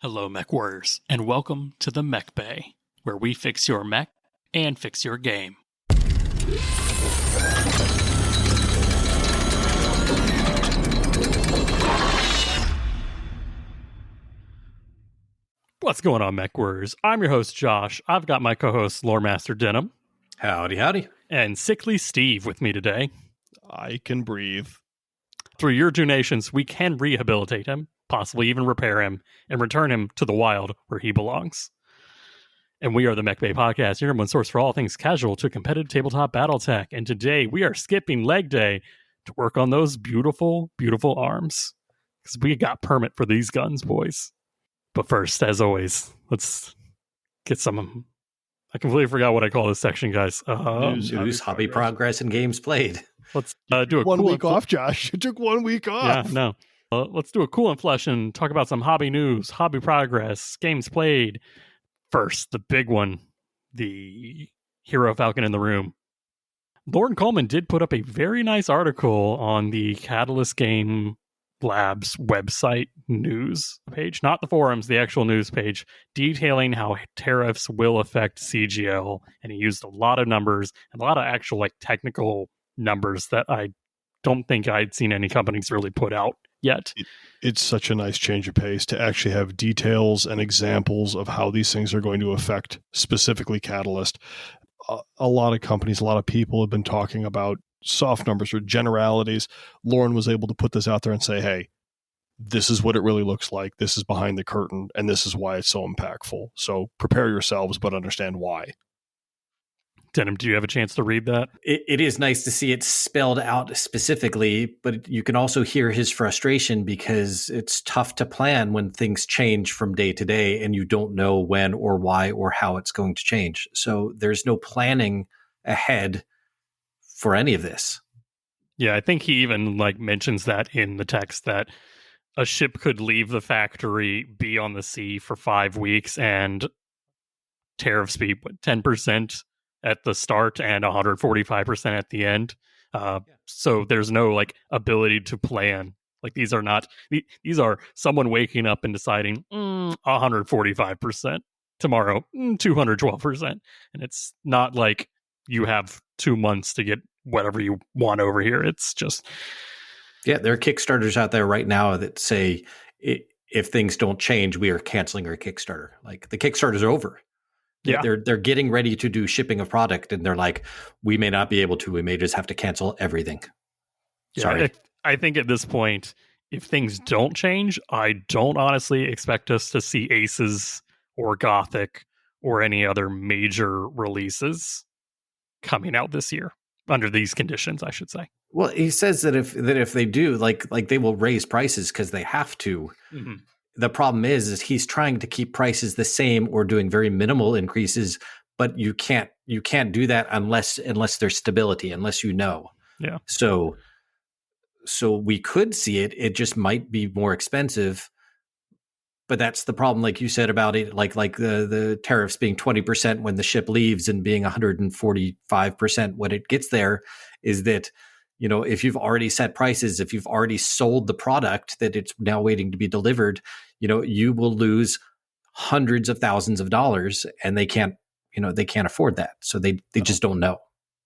Hello, Mechwarriors, and welcome to the Mechbay, where we fix your mech and fix your game. What's going on, Mechwarriors? I'm your host, Josh. I've got my co-host, Loremaster Denim. Howdy, howdy. And Sickly Steve with me today. I can breathe. Through your donations, we can rehabilitate him, possibly even repair him, and return him to the wild where he belongs. And we are the Mechbay Podcast, your number one source for all things casual to competitive tabletop battletech. And today we are skipping leg day to work on those beautiful, beautiful arms. Because we got permit for these guns, boys. But first, as always, let's get some... I completely forgot what I call this section, guys. News, hobby progress, and games played. Let's do a one cool week off, Josh. It took 1 week off. Yeah, no. Let's do a cool and flesh and talk about some hobby news, hobby progress, games played. First, the big one, the Hero Falcon in the Room. Lauren Coleman did put up a very nice article on the Catalyst Game Labs website news page, not the forums, the actual news page, detailing how tariffs will affect CGL. And he used a lot of numbers and a lot of actual technical numbers that I don't think I'd seen any companies really put out yet. It's such a nice change of pace to actually have details and examples of how these things are going to affect specifically Catalyst. A lot of companies, a lot of people have been talking about soft numbers or generalities. Lauren was able to put this out there and say, hey, this is what it really looks like. This is behind the curtain, and this is why it's so impactful. So prepare yourselves, but understand why. Denim, do you have a chance to read that? It is nice to see it spelled out specifically, but you can also hear his frustration because it's tough to plan when things change from day to day and you don't know when or why or how it's going to change. So there's no planning ahead for any of this. Yeah, I think he even mentions that in the text that a ship could leave the factory, be on the sea for 5 weeks, and tariffs be 10% at the start and 145% at the end. So there's no ability to plan. These are someone waking up and deciding 145% tomorrow, 212%. And it's not like you have 2 months to get whatever you want over here. It's just... Yeah, there are Kickstarters out there right now that say, if things don't change, we are canceling our Kickstarter. The Kickstarter's over. Yeah. They're getting ready to do shipping of product, and they're like, we may not be able to. We may just have to cancel everything. Yeah, Sorry. I think at this point, if things don't change, I don't honestly expect us to see Aces or Gothic or any other major releases coming out this year under these conditions, I should say. Well, he says that if they do, they will raise prices because they have to. Mm-hmm. The problem is he's trying to keep prices the same or doing very minimal increases, but you can't do that unless there's stability, unless you know. Yeah. So we could see it. It just might be more expensive. But that's the problem, like you said about it, like the tariffs being 20% when the ship leaves and being 145% when it gets there, is that, if you've already set prices, if you've already sold the product that it's now waiting to be delivered, you will lose hundreds of thousands of dollars, and they can't afford that. So they just don't know.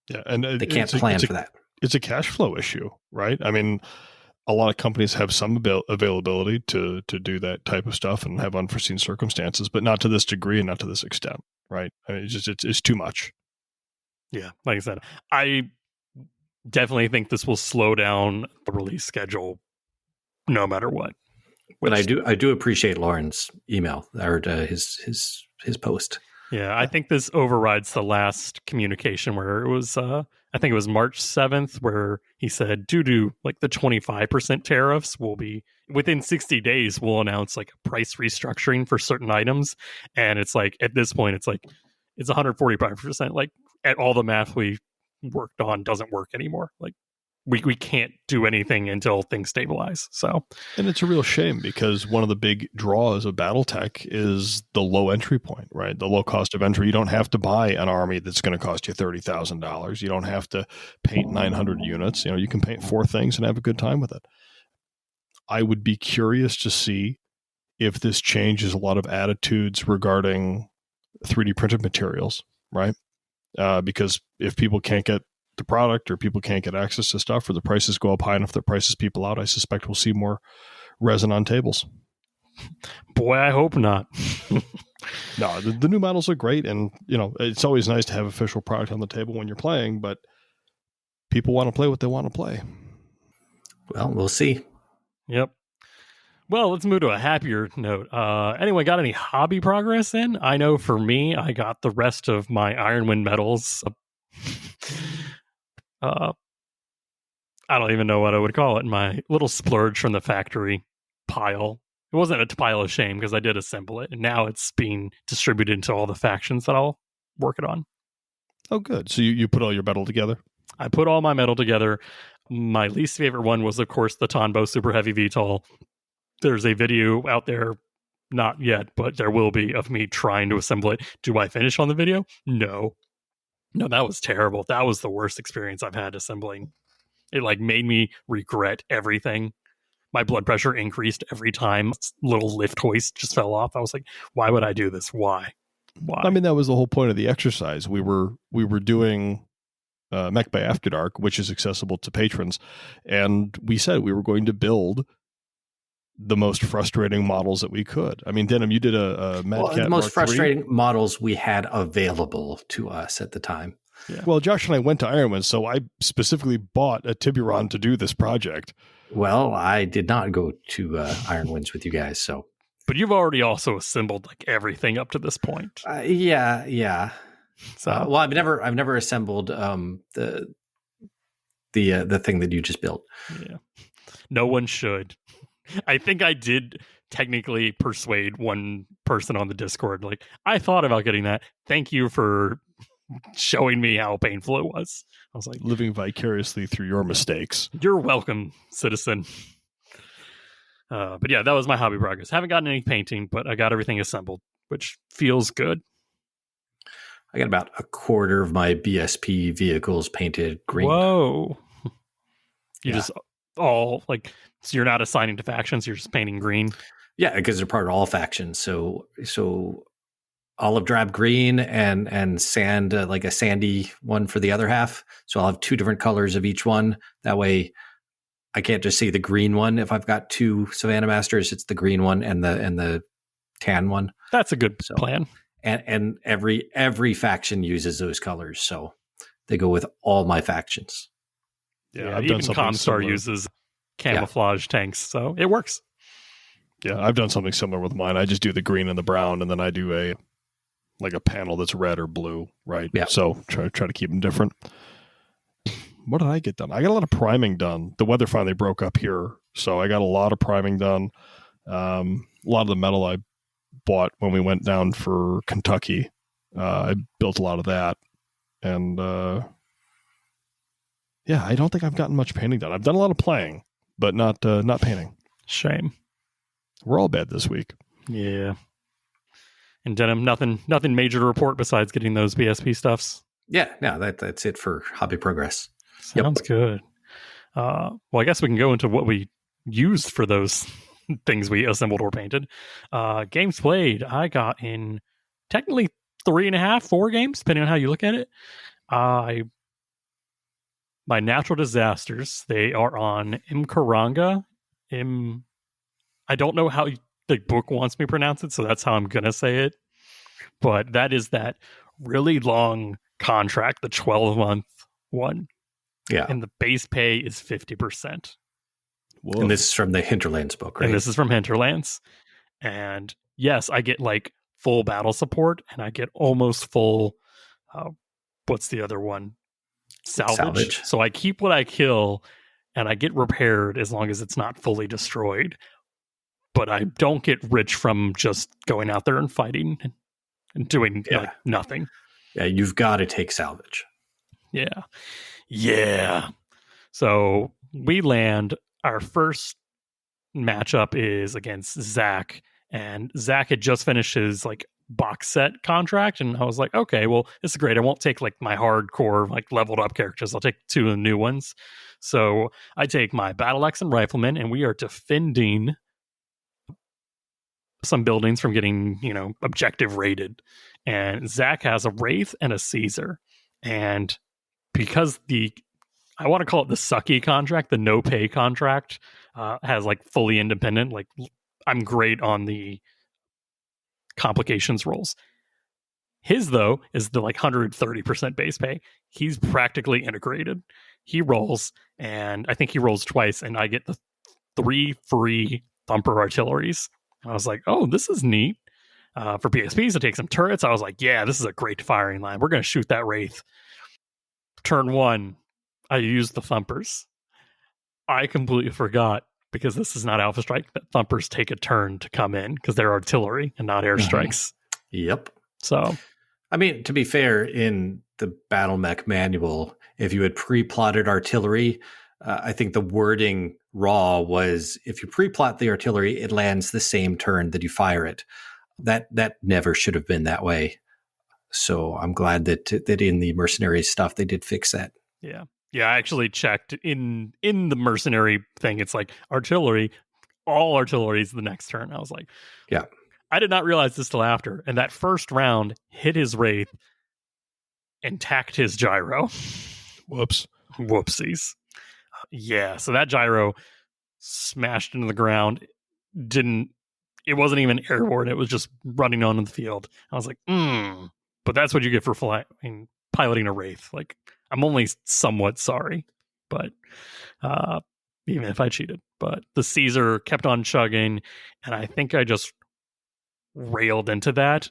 Yeah, and they can't plan for that. It's a cash flow issue, right? I mean, a lot of companies have some availability to do that type of stuff and have unforeseen circumstances, but not to this degree and not to this extent, right? I mean, it's too much. Yeah, like I said, I definitely think this will slow down the release schedule no matter what. But I do appreciate Lauren's email or his post. Yeah, I think this overrides the last communication where it was, I think it was March 7th, where he said, due to the 25% tariffs, will be within 60 days, we'll announce a price restructuring for certain items. And it's at this point, it's 145%. At all the math we worked on doesn't work anymore. We can't do anything until things stabilize. So, and it's a real shame because one of the big draws of BattleTech is the low entry point, right? The low cost of entry. You don't have to buy an army that's going to cost you $30,000. You don't have to paint 900 units. You can paint 4 things and have a good time with it. I would be curious to see if this changes a lot of attitudes regarding 3D printed materials, right? Because if people can't get the product or people can't get access to stuff or the prices go up high enough that prices people out, I suspect we'll see more resin on tables. Boy, I hope not. No, the new models are great, and it's always nice to have official product on the table when you're playing, but people want to play what they want to play. Well, we'll see. Yep. Well, let's move to a happier note. Anyone got any hobby progress in? I know for me, I got the rest of my Ironwind medals. I don't even know what I would call it. My little splurge from the factory pile. It wasn't a pile of shame because I did assemble it, and now it's being distributed into all the factions that I'll work it on. Oh, good. So you put all your metal together? I put all my metal together. My least favorite one was, of course, the Tonbo Super Heavy VTOL. There's a video out there, not yet, but there will be, of me trying to assemble it. Do I finish on the video? No, that was terrible. That was the worst experience I've had assembling. It made me regret everything. My blood pressure increased every time little lift hoist just fell off. I was like, why would I do this? Why? I mean, that was the whole point of the exercise. We were doing Mechbay After Dark, which is accessible to patrons, and we said we were going to build the most frustrating models that we could. I mean, Denim, you did a Mad Cat the most Mark frustrating III. models we had available to us at the time. Yeah. Well, Josh and I went to Ironwind, so I specifically bought a Tiburon to do this project. Well, I did not go to Ironwinds with you guys, so. But you've already also assembled everything up to this point. Yeah. So, well, I've never assembled the thing that you just built. Yeah, no one should. I think I did technically persuade one person on the Discord. I thought about getting that. Thank you for showing me how painful it was. I was like, living vicariously through your mistakes. You're welcome, citizen. But yeah, that was my hobby progress. Haven't gotten any painting, but I got everything assembled, which feels good. I got about a quarter of my BSP vehicles painted green. Whoa. You just all so you're not assigning to factions, you're just painting green? Yeah, because they're part of all factions. So olive drab green and sand, like a sandy one for the other half. So I'll have two different colors of each one. That way I can't just see the green one. If I've got two Savannah Masters, it's the green one and the tan one. That's a good plan. And every faction uses those colors. So they go with all my factions. Yeah, I've even Comstar uses camouflage tanks, so it works. Yeah, I've done something similar with mine. I just do the green and the brown, and then I do a panel that's red or blue, right? Yeah. So try to keep them different. What did I get done? I got a lot of priming done. The weather finally broke up here, so I got a lot of priming done. A lot of the metal I bought when we went down for Kentucky. I built a lot of that, and I don't think I've gotten much painting done. I've done a lot of playing, but not painting. Shame. We're all bad this week. Yeah. And Denim, nothing major to report besides getting those BSP stuffs. Yeah, no, that's it for hobby progress. Sounds good. Well, I guess we can go into what we used for those things we assembled or painted. Games played, I got in technically 3.5, 4 games, depending on how you look at it. My natural disasters, they are on Imkaranga. I don't know how the book wants me to pronounce it, so that's how I'm going to say it. But that is that really long contract, the 12-month one. Yeah. And the base pay is 50%. Whoa. And this is from the Hinterlands book, right? And this is from Hinterlands. And yes, I get full battle support, and I get almost full, what's the other one? Salvage. So I keep what I kill, and I get repaired as long as it's not fully destroyed. But I don't get rich from just going out there and fighting and doing nothing. Yeah, you've got to take salvage. Yeah. So we land. Our first matchup is against Zach, and Zach had just finished his box set contract, and I was like, okay, well, this is great. I won't take my hardcore leveled up characters. I'll take 2 of the new ones. So I take my Battle Axe and Rifleman, and we are defending some buildings from getting, objective rated. And Zach has a Wraith and a Caesar. And because I want to call it the sucky contract, the no pay contract, has like fully independent, like I'm great on the complications rolls. His, though, is the like 130% base pay. He's practically integrated. He rolls, and I think he rolls twice, and I get the 3 free Thumper artilleries. And I was like, oh, this is neat. For PSPs to take some turrets, I was like, yeah, this is a great firing line. We're going to shoot that Wraith. Turn 1, I used the Thumpers. I completely forgot, because this is not Alpha Strike, that Thumpers take a turn to come in, because they're artillery and not airstrikes. Yep. So, I mean, to be fair, in the Battle Mech manual, if you had pre-plotted artillery, I think the wording raw was, if you pre-plot the artillery, it lands the same turn that you fire it. That never should have been that way. So I'm glad that in the mercenary stuff they did fix that. Yeah. Yeah, I actually checked in the mercenary thing. It's like artillery, all artillery is the next turn. I was like, yeah. I did not realize this till after. And that first round hit his Wraith and tacked his gyro. Whoops. Whoopsies. Yeah, so that gyro smashed into the ground. It wasn't even airborne. It was just running onto the field. I was like, but that's what you get for piloting a Wraith. Like, I'm only somewhat sorry, but even if I cheated. But the Caesar kept on chugging, and I think I just railed into that.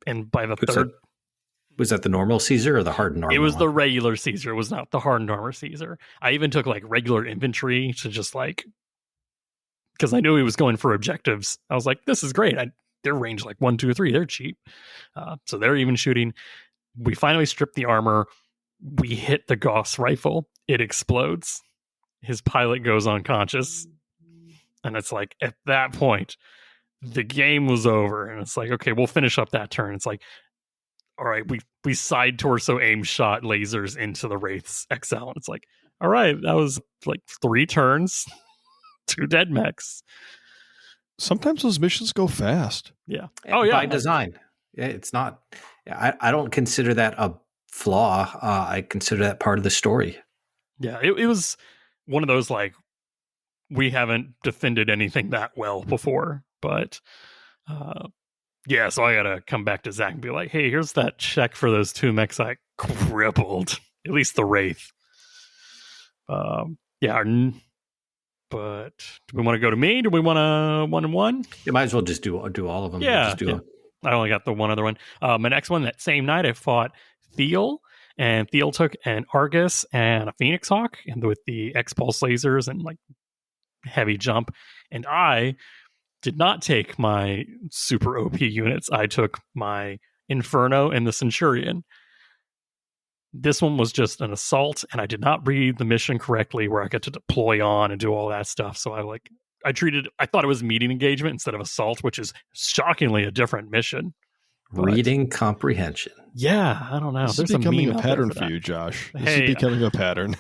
And by the third... Was that the normal Caesar or the hardened armor? It was the regular Caesar. It was not the hardened armor Caesar. I even took like regular infantry to just like... Because I knew he was going for objectives. I was like, this is great. They're range like 1, 2, 3. They're cheap. So they're even shooting. We finally stripped the armor. We hit the Gauss rifle. It explodes. His pilot goes unconscious. And it's like, at that point, the game was over. And it's like, okay, we'll finish up that turn. It's like, all right, we side torso aim shot lasers into the Wraith's XL. And it's like, all right, that was like 3 turns, 2 dead mechs. Sometimes those missions go fast. Yeah. Oh, yeah. By design. It's not, I don't consider that a flaw. I consider that part of the story. Yeah, it was one of those, like, we haven't defended anything that well before, but yeah, so I gotta come back to Zach and be like, hey, here's that check for those 2 mechs I crippled. At least the Wraith. Yeah, but do we want to go to me? Do we want to 1-1? You might as well just do all of them. Yeah, I only got the one other one. My next one, that same night, I fought Thiel, and Thiel took an Argus and a Phoenix Hawk, and with the X-Pulse lasers and like heavy jump, and I did not take my super OP units. I took my Inferno and the Centurion. This one was just an assault, and I did not read the mission correctly where I get to deploy on and do all that stuff. So I thought it was meeting engagement instead of assault, which is shockingly a different mission. But reading comprehension. Yeah, I don't know. This is becoming a pattern for you, Josh. This is becoming a pattern.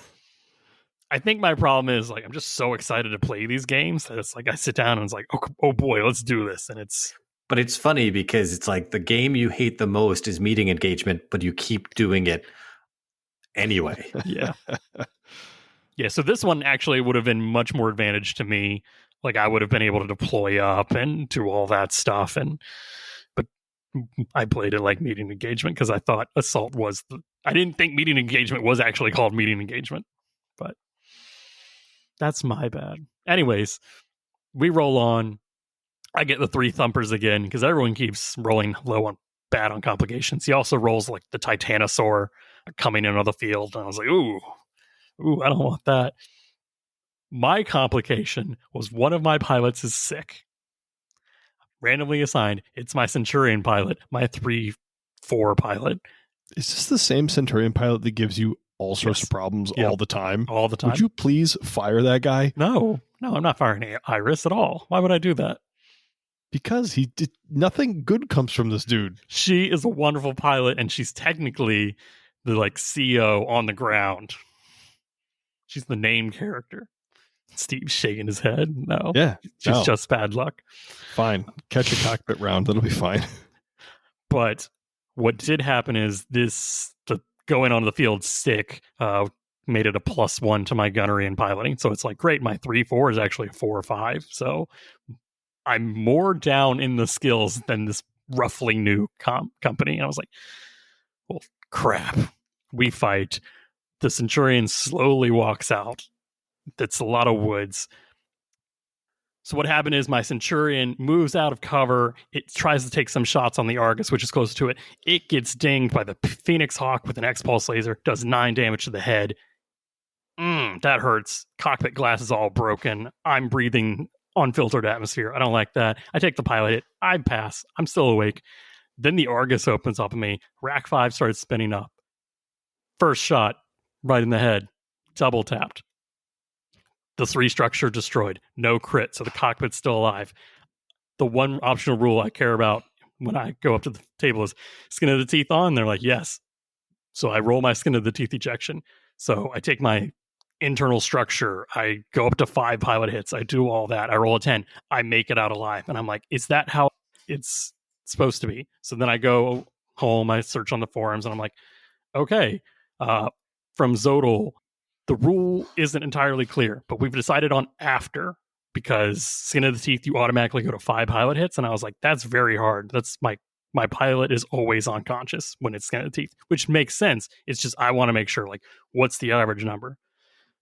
I think my problem is, like, I'm just so excited to play these games that it's like I sit down and it's like, oh boy, let's do this. And but it's funny because it's like the game you hate the most is meeting engagement, but you keep doing it anyway. Yeah. Yeah, so this one actually would have been much more advantage to me. Like, I would have been able to deploy up and do all that stuff. But I played it like meeting engagement because I thought assault was I didn't think meeting engagement was actually called meeting engagement. But that's my bad. Anyways, we roll on. I get the 3 thumpers again because everyone keeps rolling low on bad on complications. He also rolls like the Titanosaur coming in on the field. And I was like, ooh, I don't want that. My complication was one of my pilots is sick. Randomly assigned. It's my Centurion pilot, my 3-4 pilot. Is this the same Centurion pilot that gives you all sorts of problems all the time? All the time. Would you please fire that guy? No, I'm not firing Iris at all. Why would I do that? Because nothing good comes from this dude. She is a wonderful pilot, and she's technically the like CEO on the ground. She's the named character. Steve's shaking his head. No. Yeah. It's just bad luck. Fine. Catch a cockpit round. That'll be fine. But what did happen is the going onto the field stick made it a +1 to my gunnery and piloting. So it's like, great, my 3-4 is actually a 4 or 5. So I'm more down in the skills than this roughly new company. And I was like, well, crap. We fight. The Centurion slowly walks out. That's a lot of woods. So what happened is my Centurion moves out of cover. It tries to take some shots on the Argus, which is close to it. It gets dinged by the Phoenix Hawk with an X-Pulse laser. Does 9 damage to the head. That hurts. Cockpit glass is all broken. I'm breathing unfiltered atmosphere. I don't like that. I take the pilot hit. I pass. I'm still awake. Then the Argus opens up on me. Rack 5 starts spinning up. First shot, right in the head. Double tapped. The 3 structure destroyed. No crit, so the cockpit's still alive. The one optional rule I care about when I go up to the table is skin of the teeth on. They're like, yes. So I roll my skin of the teeth ejection. So I take my internal structure. I go up to 5 pilot hits. I do all that. I roll a 10. I make it out alive. And I'm like, is that how it's supposed to be? So then I go home. I search on the forums and I'm like, okay, from Zodal, the rule isn't entirely clear, but we've decided on after, because skin of the teeth, you automatically go to 5 pilot hits. And I was like, that's very hard. That's my pilot is always unconscious when it's skin of the teeth, which makes sense. It's just, I want to make sure, like, what's the average number?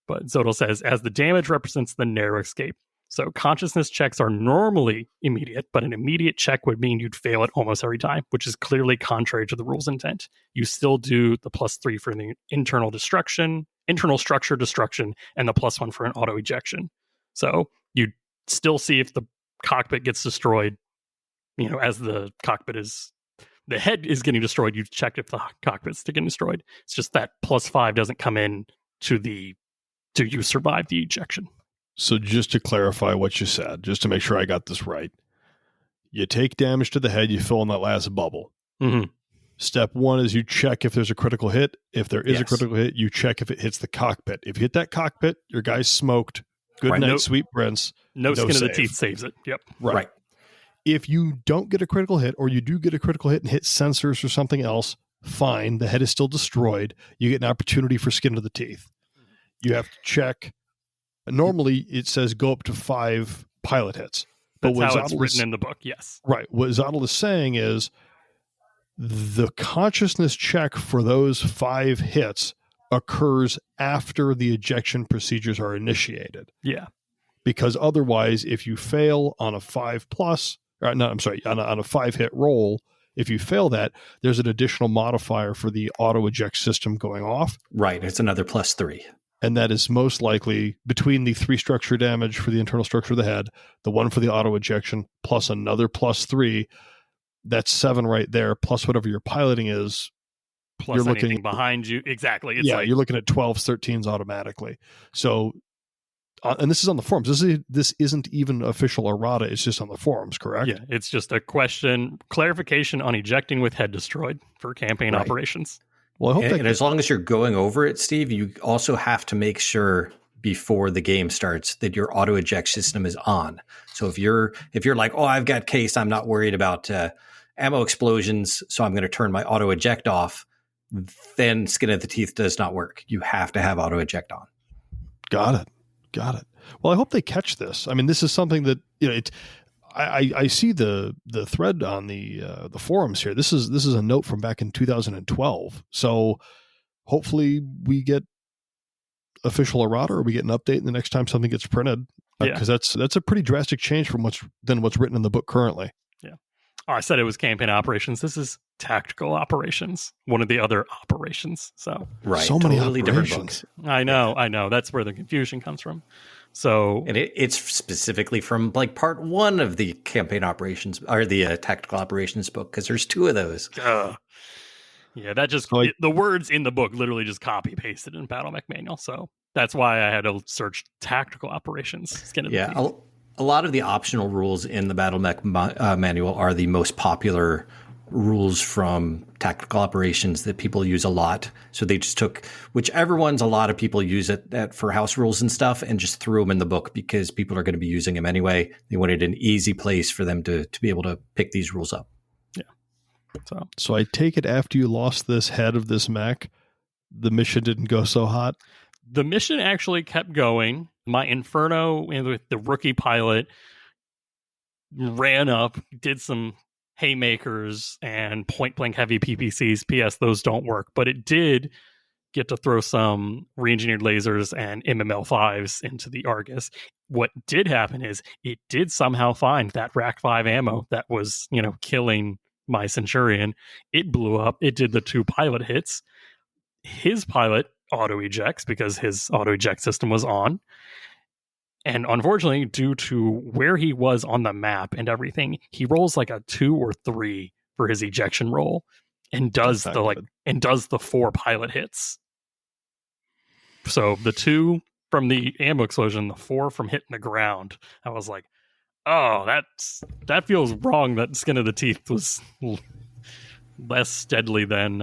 But Zodal says, as the damage represents the narrow escape. So consciousness checks are normally immediate, but an immediate check would mean you'd fail it almost every time, which is clearly contrary to the rule's intent. You still do the +3 for the internal structure destruction, and the +1 for an auto ejection. So you still see if the cockpit gets destroyed. As the head is getting destroyed, you check if the cockpit's getting destroyed. It's just that +5 doesn't come in to you survive the ejection. So just to clarify what you said, just to make sure I got this right, you take damage to the head, you fill in that last bubble. Mm-hmm. Step 1 is you check if there's a critical hit. If there is a critical hit, you check if it hits the cockpit. If you hit that cockpit, your guy's smoked. Good night, sweet prince. No skin of the teeth saves it. Yep. Right. If you don't get a critical hit, or you do get a critical hit and hit sensors or something else, fine. The head is still destroyed. You get an opportunity for skin of the teeth. You have to check. Normally, it says go up to 5 pilot hits. That's how it's written in the book, yes. Right. What Zodal is saying is the consciousness check for those 5 hits occurs after the ejection procedures are initiated. Yeah. Because otherwise, if you fail on a 5+, on a 5-hit roll, if you fail that, there's an additional modifier for the auto eject system going off. Right. It's another +3. And that is most likely between the 3 structure damage for the internal structure of the head, the 1 for the auto ejection, plus another +3. That's 7 right there, plus whatever your piloting is. Plus you're anything behind you. Exactly. It's you're looking at 12s, 13s automatically. So, and this is on the forums. This isn't even official errata. It's just on the forums, correct? Yeah, it's just a clarification on ejecting with head destroyed for campaign operations. Well, I hope and as long as you're going over it, Steve, you also have to make sure before the game starts that your auto eject system is on. So if you're like, oh, I've got case, I'm not worried about ammo explosions, so I'm going to turn my auto eject off, then skin of the teeth does not work. You have to have auto eject on. Got it. Well, I hope they catch this. I mean, this is something that I see the thread on the forums here. This is a note from back in 2012. So hopefully we get official errata, or we get an update the next time something gets printed. Because that's a pretty drastic change from what's written in the book currently. Yeah. Oh, I said it was campaign operations. This is tactical operations. One of the other operations. So right. So many totally operations. Different books. I know. That's where the confusion comes from. So, and it's specifically from like part 1 of the campaign operations, or the tactical operations book, because there's 2 of those. Yeah, that just the words in the book literally just copy pasted in Battle Mech Manual. So that's why I had to search tactical operations. A lot of the optional rules in the Battle Mech manual are the most popular rules from tactical operations that people use a lot. So they just took whichever ones a lot of people use it for house rules and stuff and just threw them in the book because people are going to be using them anyway. They wanted an easy place for them to be able to pick these rules up. Yeah. So I take it after you lost this head of this mech, the mission didn't go so hot? The mission actually kept going. My Inferno with the rookie pilot ran up, did some haymakers and point blank heavy PPCs. PS, those don't work, but it did get to throw some re-engineered lasers and MML5s into the Argus. What did happen is it did somehow find that Rack 5 ammo that was, killing my Centurion. It blew up. It did the 2 pilot hits. His pilot auto ejects because his auto eject system was on. And unfortunately, due to where he was on the map and everything, he rolls like a 2 or 3 for his ejection roll and does the 4 pilot hits. So the 2 from the ammo explosion, the 4 from hitting the ground. I was like, oh, that feels wrong. That Skin of the Teeth was less deadly than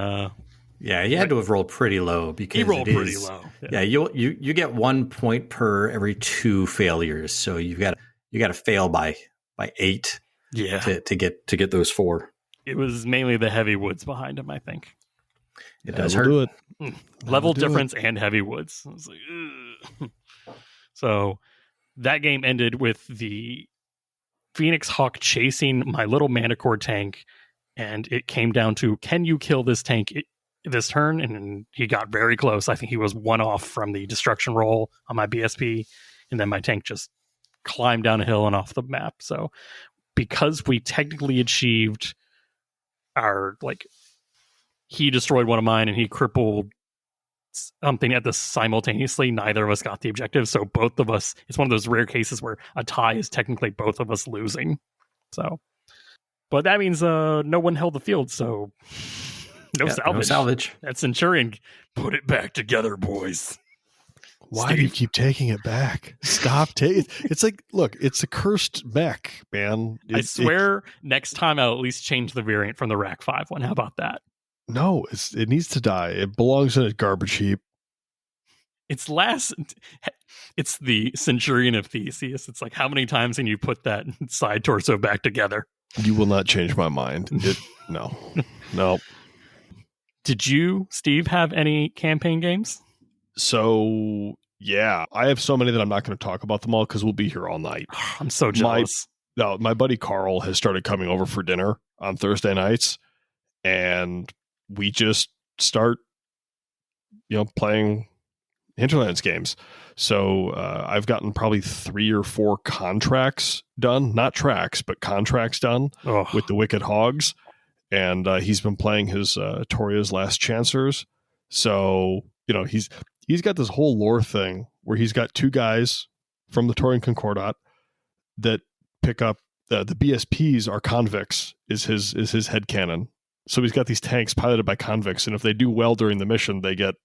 Yeah, you had to have rolled pretty low because he rolled pretty low. Yeah, you get 1 point per every 2 failures, so you got to fail by 8. Yeah, to get those 4. It was mainly the heavy woods behind him, I think. It does hurt. Do it. Level difference and heavy woods. I was like, ugh. So that game ended with the Phoenix Hawk chasing my little Manicore tank, and it came down to, can you kill this tank this turn? And he got very close. I think he was 1 off from the destruction roll on my BSP, and then my tank just climbed down a hill and off the map. So because we technically achieved our, he destroyed one of mine and he crippled something at this simultaneously, neither of us got the objective. So both of us, it's one of those rare cases where a tie is technically both of us losing. So, but that means no one held the field, so no salvage. That Centurion, put it back together, boys. Why do you keep taking it back? Stop taking it. It's like, look, it's a cursed mech, man. I swear next time I'll at least change the variant from the Rack 5 one. How about that? No, it needs to die. It belongs in a garbage heap. It's the Centurion of Theseus. It's like, how many times can you put that side torso back together? You will not change my mind. No. Did you, Steve, have any campaign games? So, yeah, I have so many that I'm not going to talk about them all because we'll be here all night. I'm so jealous. My buddy Carl has started coming over for dinner on Thursday nights, and we just start, playing Hinterlands games. So I've gotten probably 3 or 4 contracts done, not tracks, but contracts done with the Wicked Hogs. And he's been playing his Toria's Last Chancers. So, he's got this whole lore thing where he's got 2 guys from the Taurian Concordat that pick up the BSPs are convicts is his headcanon. So he's got these tanks piloted by convicts, and if they do well during the mission, they get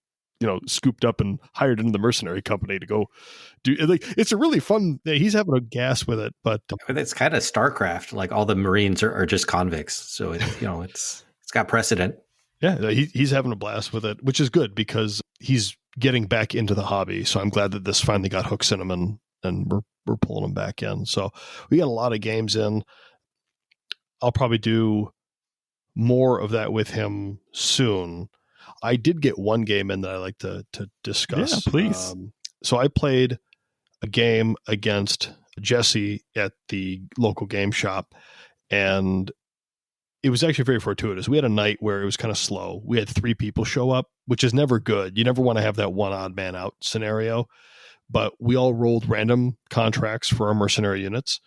scooped up and hired into the mercenary company to go do. It's a really fun. He's having a gas with it, but it's kind of StarCraft. Like all the Marines are just convicts, so it's got precedent. Yeah, he's having a blast with it, which is good because he's getting back into the hobby. So I'm glad that this finally got hooks in him, and we're pulling him back in. So we got a lot of games in. I'll probably do more of that with him soon. I did get one game in that I like to discuss. Yeah, please. So I played a game against Jesse at the local game shop, and it was actually very fortuitous. We had a night where it was kind of slow. We had 3 people show up, which is never good. You never want to have that one odd man out scenario, but we all rolled random contracts for our mercenary units.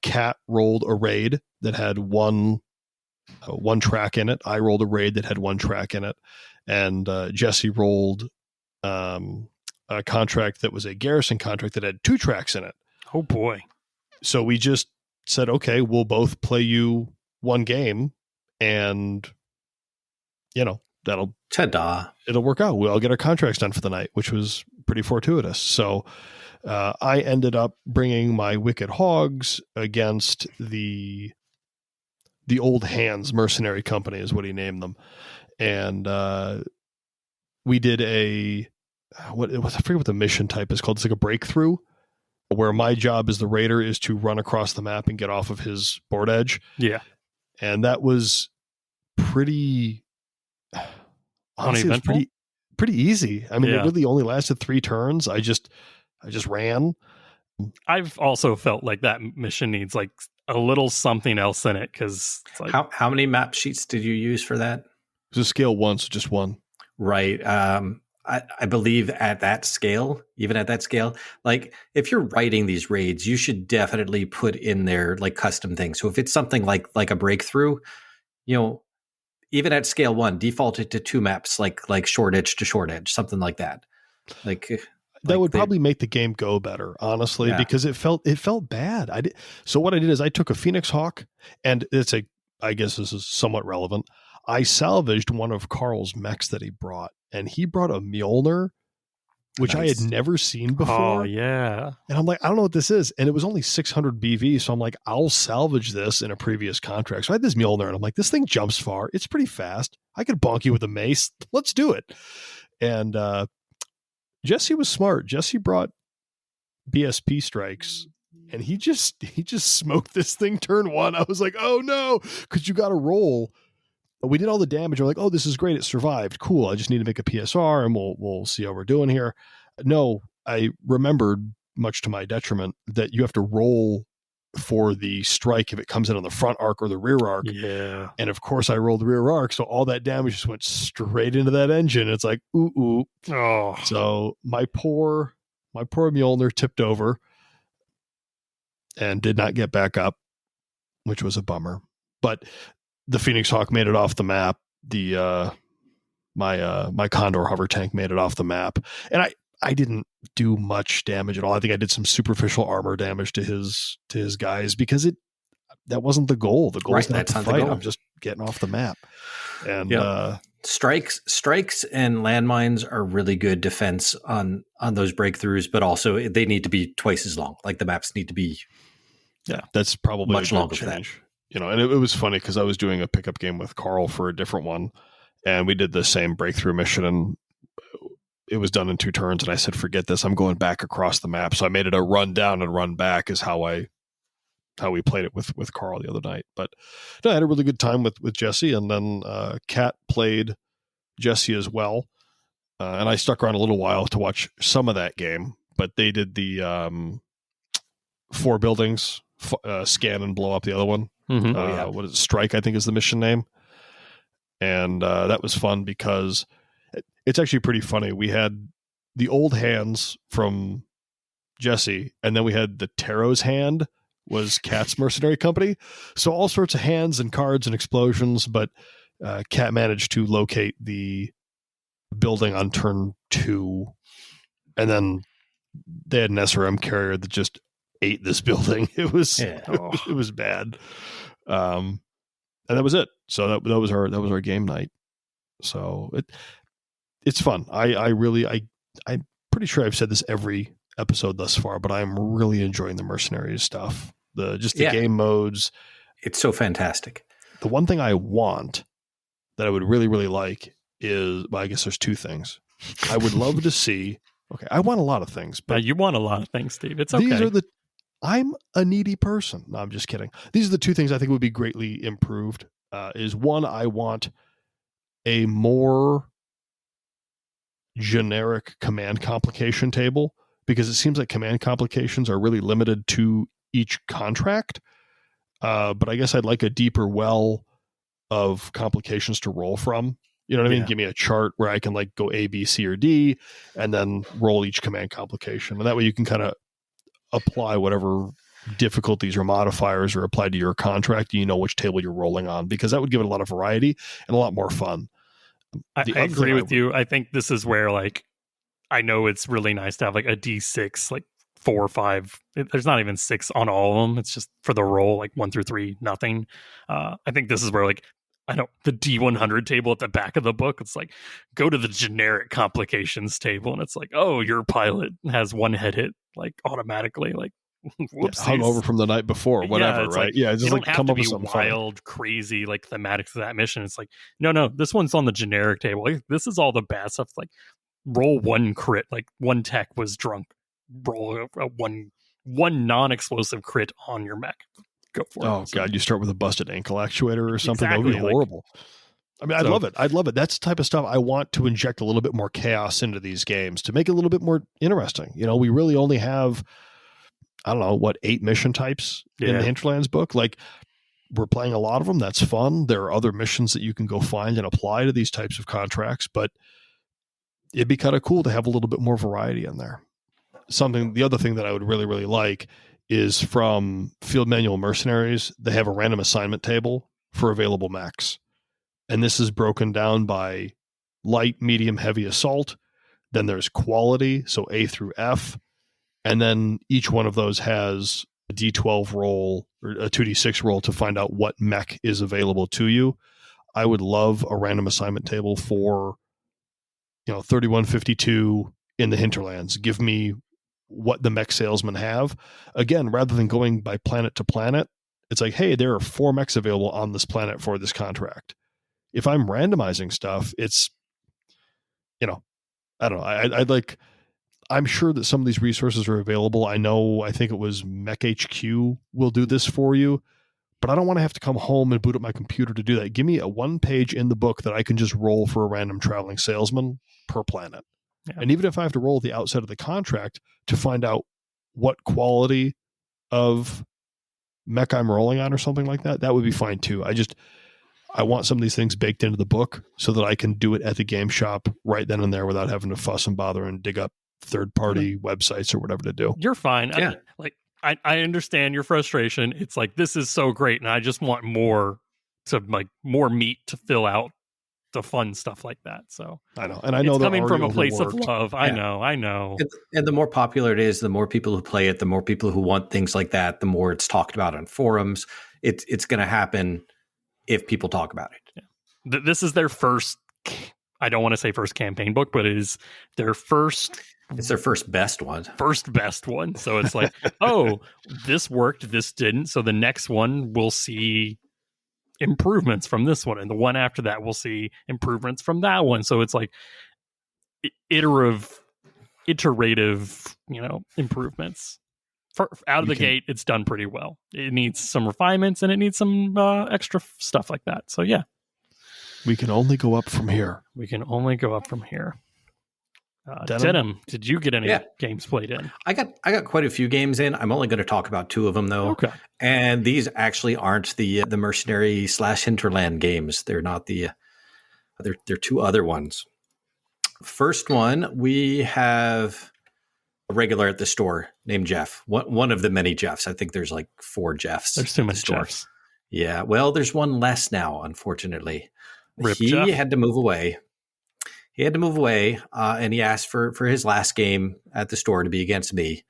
Kat rolled a raid that had one track in it. I rolled a raid that had 1 track in it, and Jesse rolled a contract that was a garrison contract that had 2 tracks in it. Oh boy! So we just said, okay, we'll both play you 1 game, and that'll ta-da. It'll work out. We'll all get our contracts done for the night, which was pretty fortuitous. So I ended up bringing my Wicked Hogs against the the Old Hands Mercenary Company is what he named them. And we did I forget what the mission type is called. It's like a breakthrough, where my job as the raider is to run across the map and get off of his board edge. Yeah. And that was pretty, honestly, it was pretty easy. I mean, It really only lasted 3 turns. I just ran. I've also felt like that mission needs like a little something else in it, because like, how many map sheets did you use for that? It was a scale 1, so just 1. Right. I believe at that scale, even at that scale, like if you're writing these raids, you should definitely put in there like custom things. So if it's something like a breakthrough, even at scale 1, default it to 2 maps, like short edge to short edge, something like that. That would probably make the game go better, honestly, because it felt bad. So what I did is I took a Phoenix Hawk, and I guess this is somewhat relevant. I salvaged one of Carl's mechs that he brought, and he brought a Mjolnir, which I had never seen before. Oh, yeah. And I'm like, I don't know what this is. And it was only 600 BV. So I'm like, I'll salvage this in a previous contract. So I had this Mjolnir, and I'm like, this thing jumps far. It's pretty fast. I could bonk you with a mace. Let's do it. And Jesse was smart. Jesse brought BSP strikes, and he just smoked this thing turn 1. I was like, oh no, because you got to roll. We did all the damage. We're like, oh, this is great. It survived. Cool. I just need to make a PSR, and we'll see how we're doing here. No, I remembered, much to my detriment, that you have to roll for the strike if it comes in on the front arc or the rear arc. Yeah. And of course, I rolled the rear arc, so all that damage just went straight into that engine. It's like, ooh. Oh. So my poor Mjolnir tipped over and did not get back up, which was a bummer. But the Phoenix Hawk made it off the map. My Condor hover tank made it off the map, and I didn't do much damage at all. I think I did some superficial armor damage to his guys, because that wasn't the goal. The goal is not to fight. I'm just getting off the map. And strikes and landmines are really good defense on those breakthroughs, but also they need to be twice as long. Like the maps need to be that's probably much longer for that. And it was funny because I was doing a pickup game with Carl for a different one, and we did the same breakthrough mission, and it was done in 2 turns. And I said, forget this. I'm going back across the map. So I made it a run down and run back is how we played it with Carl the other night. But no, I had a really good time with Jesse, and then Kat played Jesse as well. And I stuck around a little while to watch some of that game, but they did the 4 buildings, scan and blow up the other one. Mm-hmm. What is it? Strike, I think, is the mission name. And that was fun because it's actually pretty funny. We had the old hands from Jesse, and then we had the Tarot's hand was Kat's mercenary company. So all sorts of hands and cards and explosions, but Kat managed to locate the building on turn 2, and then they had an SRM carrier that just ate this building. It was bad. And that was it. So that was our game night. So it's fun. I'm pretty sure I've said this every episode thus far, but I'm really enjoying the Mercenaries stuff. The game modes. It's so fantastic. The one thing I want that I would really, really like is, well, I guess there's 2 things. I would love to see. Okay, I want a lot of things, but you want a lot of things, Steve. It's okay. I'm a needy person. No, I'm just kidding. These are the 2 things I think would be greatly improved. Is one, I want a more generic command complication table, because it seems like command complications are really limited to each contract. But I guess I'd like a deeper well of complications to roll from. You know what I mean? Give me a chart where I can like go A, B, C, or D, and then roll each command complication. And that way you can kind of apply whatever difficulties or modifiers are applied to your contract. You know which table you're rolling on, because that would give it a lot of variety and a lot more fun. I agree with you. I think this is where, like, I know it's really nice to have like a D6, like 4 or 5. There's not even 6 on all of them. It's just for the roll, like 1 through 3, nothing. I think this is where, like, the D100 table at the back of the book, it's like, go to the generic complications table, and it's like, oh, your pilot has 1 head hit, like, automatically. Like, hungover from the night before, whatever, right? Like, yeah, just you like don't have come to up with be something wild, crazy, like thematics of that mission. It's like, no, this one's on the generic table. Like, this is all the bad stuff. Like, roll one crit, like one tech was drunk. Roll a one non-explosive crit on your mech. Go for it. Oh God, you start with a busted ankle actuator or something. Exactly, That would be horrible. I mean, I'd love it. I'd love it. That's the type of stuff I want to inject a little bit more chaos into these games to make it a little bit more interesting. You know, we really only have, I don't know, 8 mission types in the Hinterlands book. Like, we're playing a lot of them. That's fun. There are other missions that you can go find and apply to these types of contracts, but it'd be kind of cool to have a little bit more variety in there. The other thing that I would really, really like is from Field Manual Mercenaries. They have a random assignment table for available mechs. And this is broken down by light, medium, heavy assault. Then there's quality, so A through F. And then each one of those has a D12 roll or a 2D6 roll to find out what mech is available to you. I would love a random assignment table for, 3152 in the Hinterlands. Give me what the mech salesmen have. Again, rather than going by planet to planet, it's like, hey, there are 4 mechs available on this planet for this contract. If I'm randomizing stuff, it's, I don't know. I'm sure that some of these resources are available. I think it was Mech HQ will do this for you, but I don't want to have to come home and boot up my computer to do that. Give me a 1 page in the book that I can just roll for a random traveling salesman per planet. Yeah. And even if I have to roll the outset of the contract to find out what quality of mech I'm rolling on or something like that, that would be fine too. I want some of these things baked into the book so that I can do it at the game shop right then and there without having to fuss and bother and dig up third-party websites or whatever to do. You're fine. Yeah. I understand your frustration. It's like, this is so great, and I just want more meat to fill out the fun stuff like that. So I know, and I know it's coming from a place overworked. of love. I know. And the more popular it is, the more people who play it, the more people who want things like that, the more it's talked about on forums. It's going to happen if people talk about it. Yeah. This is their first, I don't want to say first campaign book, but it is their first. It's their first best one. So it's like, oh, this worked, this didn't. So the next one we'll see improvements from this one. And the one after that, we'll see improvements from that one. So it's like iterative, improvements. Out of the gate, it's done pretty well. It needs some refinements and it needs some extra stuff like that. So yeah, we can only go up from here. Denim, did you get any games played in? I got quite a few games in. I'm only going to talk about 2 of them though. Okay. And these actually aren't the mercenary / hinterland games. They're not they're 2 other ones. First one, we have a regular at the store named Jeff. One of the many Jeffs. I think there's like 4 Jeffs. There's too many Jeffs. Yeah. Well, there's one less now, unfortunately. He Jeff. had to move away. And he asked for his last game at the store to be against me.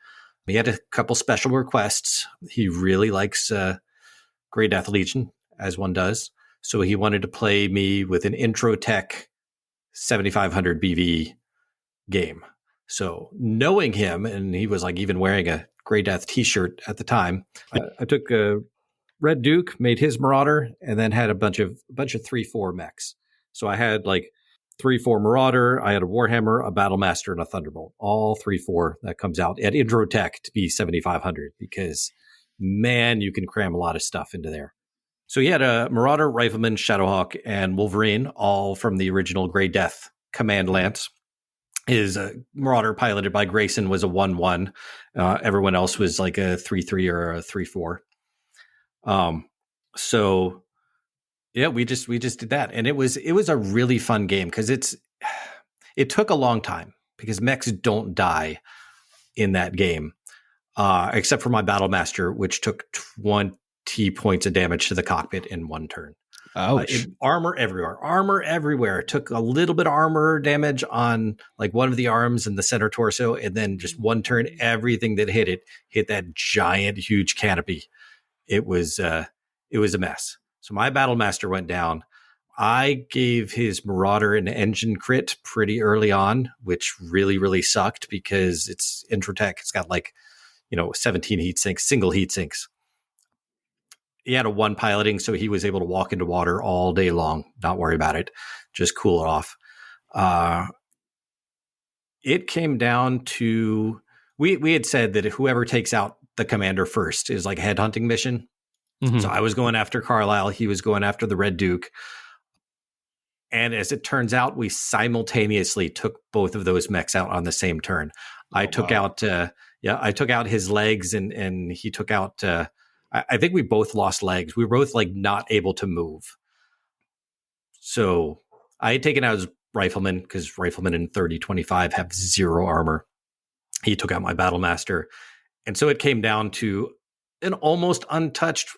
He had a couple special requests. He really likes Grey Death Legion, as one does. So he wanted to play me with an Intro Tech 7500 BV game. So knowing him, and he was like even wearing a Grey Death t-shirt at the time, I took a Red Duke, made his Marauder, and then had a bunch of 3-4 mechs. So I had like 3-4 Marauder, I had a Warhammer, a Battlemaster, and a Thunderbolt. All 3-4 that comes out at Intro Tech to be 7500 because, man, you can cram a lot of stuff into there. So he had a Marauder, Rifleman, Shadowhawk, and Wolverine, all from the original Grey Death Command Lance. His Marauder, piloted by Grayson, was a 1-1. Everyone else was like a 3-3 or a 3-4. So yeah, we just did that, and it was a really fun game because it took a long time because mechs don't die in that game, except for my Battlemaster, which took 20 points of damage to the cockpit in 1 turn. Ouch. Armor everywhere. Took a little bit of armor damage on like one of the arms and the center torso, and then just 1 turn, everything that hit that giant, huge canopy. It was a mess. So my Battlemaster went down. I gave his Marauder an engine crit pretty early on, which really, really sucked because it's Intro Tech. It's got like 17 heat sinks, single heat sinks. He had a 1 piloting, so he was able to walk into water all day long, not worry about it, just cool it off. It came down to, we had said that whoever takes out the commander first is like a headhunting mission. Mm-hmm. So I was going after Carlisle. He was going after the Red Duke. And as it turns out, we simultaneously took both of those mechs out on the same turn. I took out his legs and he took out, I think we both lost legs. We were both like not able to move. So I had taken out his rifleman because riflemen in 3025 have 0 armor. He took out my battle master. And so it came down to an almost untouched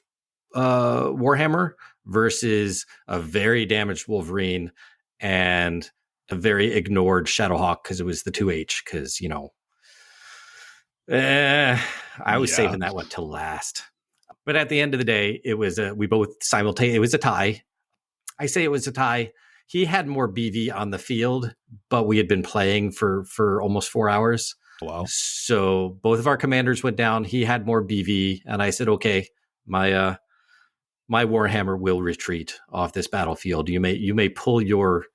Warhammer versus a very damaged Wolverine and a very ignored Shadowhawk because it was the 2H because, I was saving that one till last. But at the end of the day, it was we both simultaneously, it was a tie. I say it was a tie. He had more BV on the field, but we had been playing for almost 4 hours. Wow. So both of our commanders went down. He had more BV, and I said, okay, my Warhammer will retreat off this battlefield. You may pull your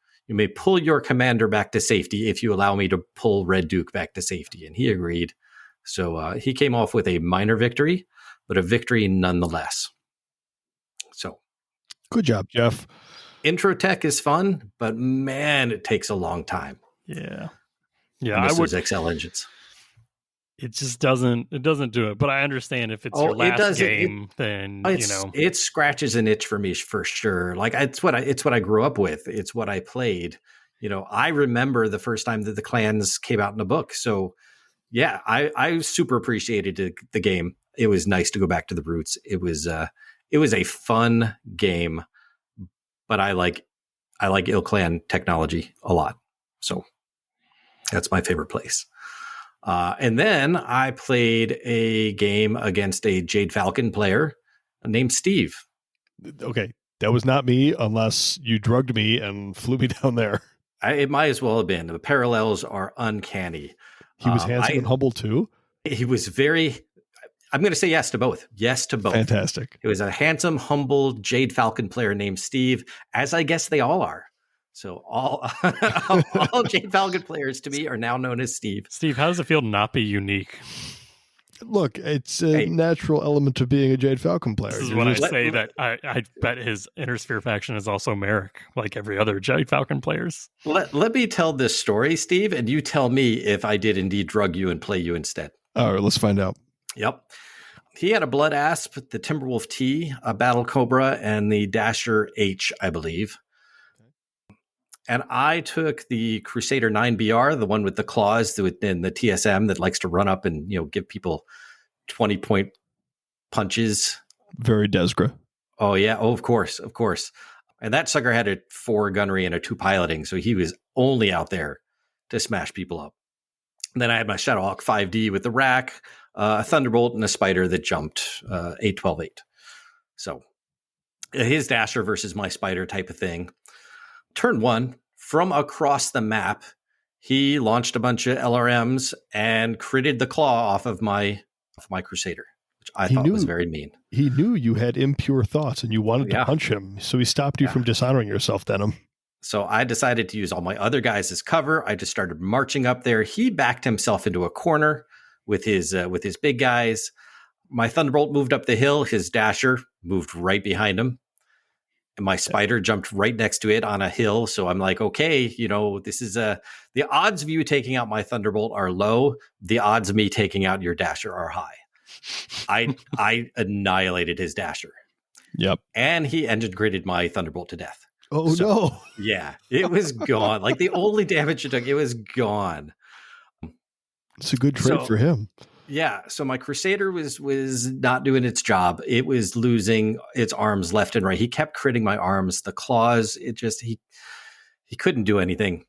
commander back to safety if you allow me to pull Red Duke back to safety. And he agreed. So he came off with a minor victory, but a victory nonetheless. So good job, Jeff. Intro tech is fun, but man, it takes a long time. Yeah. I would those XL engines. It just doesn't do it. But I understand if it's your last game, then it scratches an itch for me for sure. Like it's what I grew up with. It's what I played. I remember the first time that the clans came out in a book. So yeah, I super appreciated the game. It was nice to go back to the roots. It was a fun game, but I like Ill Clan technology a lot. So that's my favorite place. And then I played a game against a Jade Falcon player named Steve. Okay, that was not me unless you drugged me and flew me down there. It might as well have been. The parallels are uncanny. He was handsome and humble too? He was I'm going to say yes to both. Yes to both. Fantastic. It was a handsome, humble Jade Falcon player named Steve, as I guess they all are. So all Jade Falcon players to me are now known as Steve. Steve, how does it feel to not be unique? Look, it's a natural element of being a Jade Falcon player. This is when I say that I bet his Intersphere faction is also Merrick, like every other Jade Falcon players. Let me tell this story, Steve, and you tell me if I did indeed drug you and play you instead. All right, let's find out. Yep. He had a Blood Asp, the Timberwolf T, a Battle Cobra, and the Dasher H, I believe. And I took the Crusader 9BR, the one with the claws within the TSM that likes to run up and give people 20-point punches. Very Desgra. Oh, yeah. Oh, of course. And that sucker had a 4 gunnery and a 2 piloting, so he was only out there to smash people up. And then I had my Shadowhawk 5D with the rack, a Thunderbolt, and a Spider that jumped 8-12-8. So his Dasher versus my Spider type of thing. Turn 1, from across the map, he launched a bunch of LRMs and critted the claw off of my Crusader, which I thought was very mean. He knew you had impure thoughts and you wanted to punch him, so he stopped you from dishonoring yourself, Denim. So I decided to use all my other guys as cover. I just started marching up there. He backed himself into a corner with his big guys. My Thunderbolt moved up the hill. His Dasher moved right behind him. And my Spider jumped right next to it on a hill. So I'm like, okay, this is the odds of you taking out my Thunderbolt are low. The odds of me taking out your Dasher are high. I annihilated his Dasher. Yep. And he engine gridded my Thunderbolt to death. Oh, no. Yeah, it was gone. Like the only damage it took, it was gone. It's a good trade for him. Yeah, so my Crusader was not doing its job. It was losing its arms left and right. He kept critting my arms. The claws, he couldn't do anything.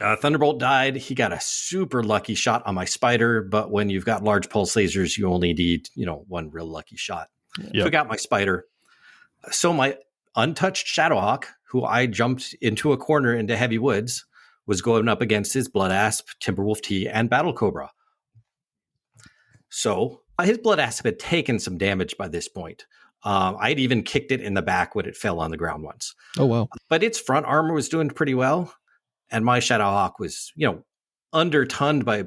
Thunderbolt died. He got a super lucky shot on my Spider, but when you've got large pulse lasers, you only need, one real lucky shot. Yep. Took out my Spider. So my untouched Shadowhawk, who I jumped into a corner into heavy woods, was going up against his Blood Asp, Timberwolf T, and Battle Cobra. So his blood asp had taken some damage by this point. I'd even kicked it in the back when it fell on the ground once. Oh, wow. But its front armor was doing pretty well. And my Shadowhawk was, under-tonned by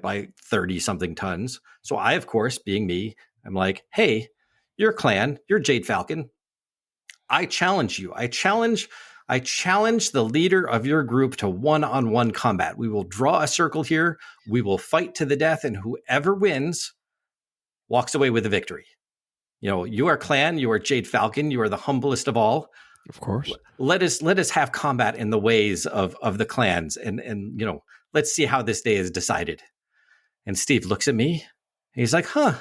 30-something tons. So I, of course, being me, I'm like, hey, your clan, you're Jade Falcon. I challenge you. I challenge the leader of your group to one-on-one combat. We will draw a circle here. We will fight to the death, and whoever wins walks away with a victory. You are clan. You are Jade Falcon. You are the humblest of all. Of course. Let us have combat in the ways of the clans, and let's see how this day is decided. And Steve looks at me, and he's like, huh,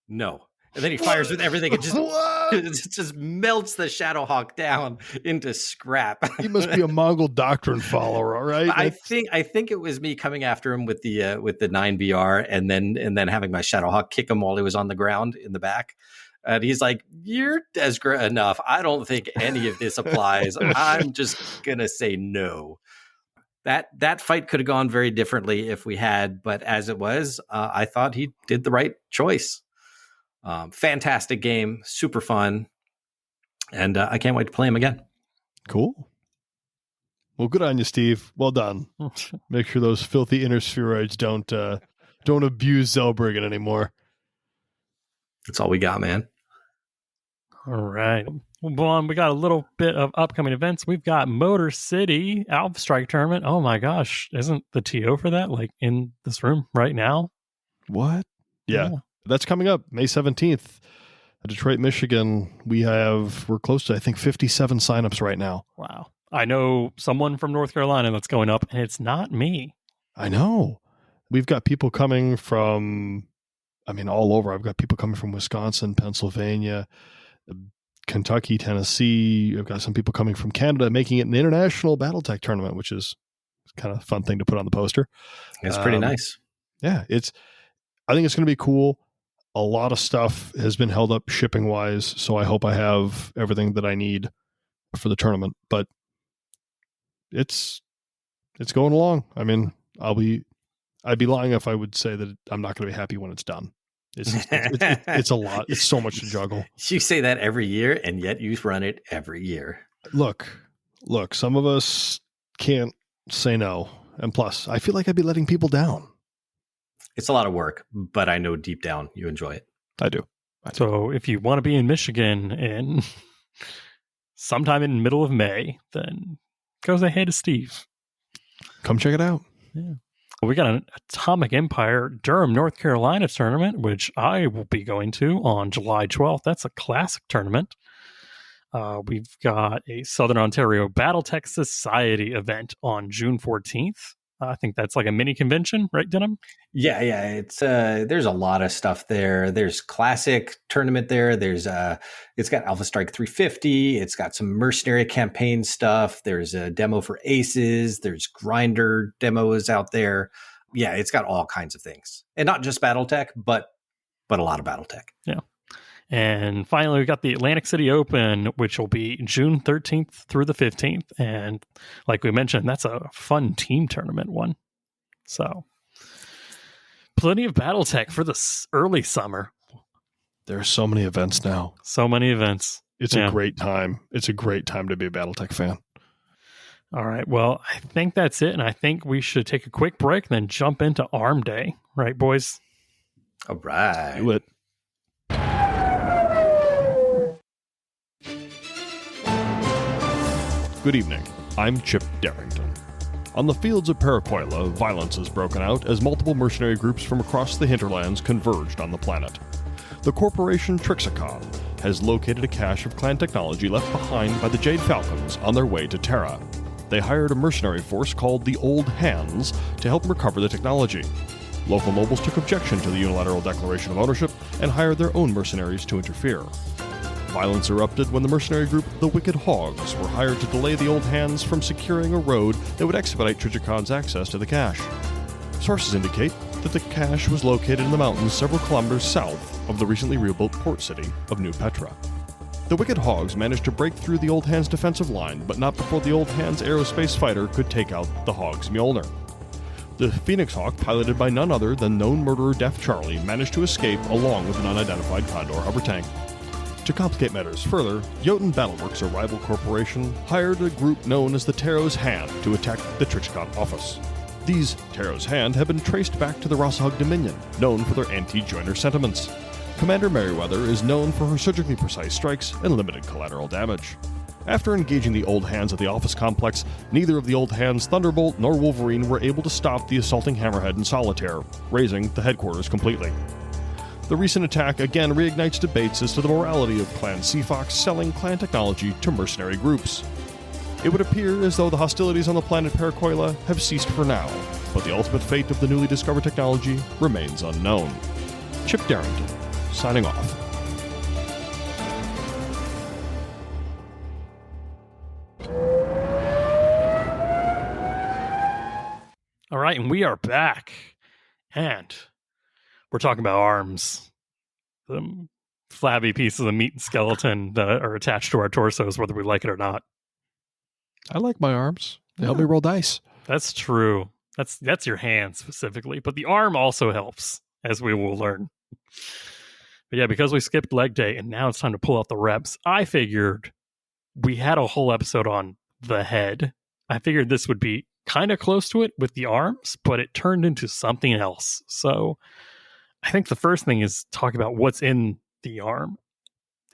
no. And then he fires with everything. It just melts the Shadowhawk down into scrap. He must be a Mongol doctrine follower, all right? I think it was me coming after him with the 9BR and then having my Shadowhawk kick him while he was on the ground in the back. And he's like, you're desperate enough. I don't think any of this applies. I'm just gonna say no. That fight could have gone very differently if we had, but as it was, I thought he did the right choice. Fantastic game, super fun, and I can't wait to play him again. Cool. Well, good on you, Steve. Well done. Make sure those filthy inner spheroids don't abuse Zellbriggen anymore. That's all we got, man. All right. Well, we got a little bit of upcoming events. We've got Motor City Alpha Strike Tournament. Oh my gosh. Isn't the TO for that in this room right now? What? Yeah. That's coming up May 17th. Detroit, Michigan. We're close to, I think, 57 signups right now. Wow. I know someone from North Carolina that's going up, and it's not me. I know. We've got people coming from, all over. I've got people coming from Wisconsin, Pennsylvania, Kentucky, Tennessee. I've got some people coming from Canada, making it an international Battletech tournament, which is kind of a fun thing to put on the poster. It's pretty nice. Yeah, I think it's going to be cool. A lot of stuff has been held up shipping wise, so I hope I have everything that I need for the tournament. But it's going along. I'd be lying if I would say that I'm not going to be happy when it's done. It's a lot. It's so much to juggle. You say that every year, and yet you run it every year. Look, some of us can't say no. And plus, I feel like I'd be letting people down. It's a lot of work, but I know deep down you enjoy it. I do. So if you want to be in Michigan in sometime in the middle of May, then go say hey to Steve. Come check it out. Yeah. We got an Atomic Empire Durham, North Carolina tournament, which I will be going to on July 12th. That's a classic tournament. We've got a Southern Ontario Battletech Society event on June 14th. I think that's like a mini convention, right, Denham? Yeah. It's there's a lot of stuff there. There's classic tournament there. There's it's got Alpha Strike 350. It's got some mercenary campaign stuff. There's a demo for aces. There's grinder demos out there. Yeah, it's got all kinds of things, and not just BattleTech, but a lot of BattleTech. Yeah. And finally, we've got the Atlantic City Open, which will be June 13th through the 15th. And like we mentioned, that's a fun team tournament one. So plenty of BattleTech for the early summer. There are so many events now. So many events. It's a great time. It's a great time to be a BattleTech fan. All right. Well, I think that's it. And I think we should take a quick break and then jump into Arm Day. Right, boys? All right. Do it. Good evening. I'm Chip Darrington. On the fields of Paracoila, violence has broken out as multiple mercenary groups from across the hinterlands converged on the planet. The corporation Trixicon has located a cache of clan technology left behind by the Jade Falcons on their way to Terra. They hired a mercenary force called the Old Hands to help recover the technology. Local nobles took objection to the unilateral declaration of ownership and hired their own mercenaries to interfere. Violence erupted when the mercenary group The Wicked Hogs were hired to delay the Old Hands from securing a road that would expedite Trigicon's access to the cache. Sources indicate that the cache was located in the mountains several kilometers south of the recently rebuilt port city of New Petra. The Wicked Hogs managed to break through the Old Hands' defensive line, but not before the Old Hands aerospace fighter could take out the Hogs' Mjolnir. The Phoenix Hawk, piloted by none other than known murderer Death Charlie, managed to escape along with an unidentified Condor hover tank. To complicate matters further, Jotun Battleworks, a rival corporation, hired a group known as the Taro's Hand to attack the Trichcot office. These Taro's Hand have been traced back to the Rossahog Dominion, known for their anti-joiner sentiments. Commander Merryweather is known for her surgically precise strikes and limited collateral damage. After engaging the Old Hands at the office complex, neither of the Old Hands, Thunderbolt nor Wolverine, were able to stop the assaulting Hammerhead in solitaire, razing the headquarters completely. The recent attack again reignites debates as to the morality of Clan Seafox selling clan technology to mercenary groups. It would appear as though the hostilities on the planet Paracoila have ceased for now, but the ultimate fate of the newly discovered technology remains unknown. Chip Darrington, signing off. All right, and we are back. And we're talking about arms. The flabby pieces of meat and skeleton that are attached to our torsos, whether we like it or not. I like my arms. They help me roll dice. That's true. That's your hand specifically. But the arm also helps, as we will learn. But yeah, because we skipped leg day and now it's time to pull out the reps, I figured we had a whole episode on the head. I figured this would be kind of close to it with the arms, but it turned into something else. So I think the first thing is talk about what's in the arm.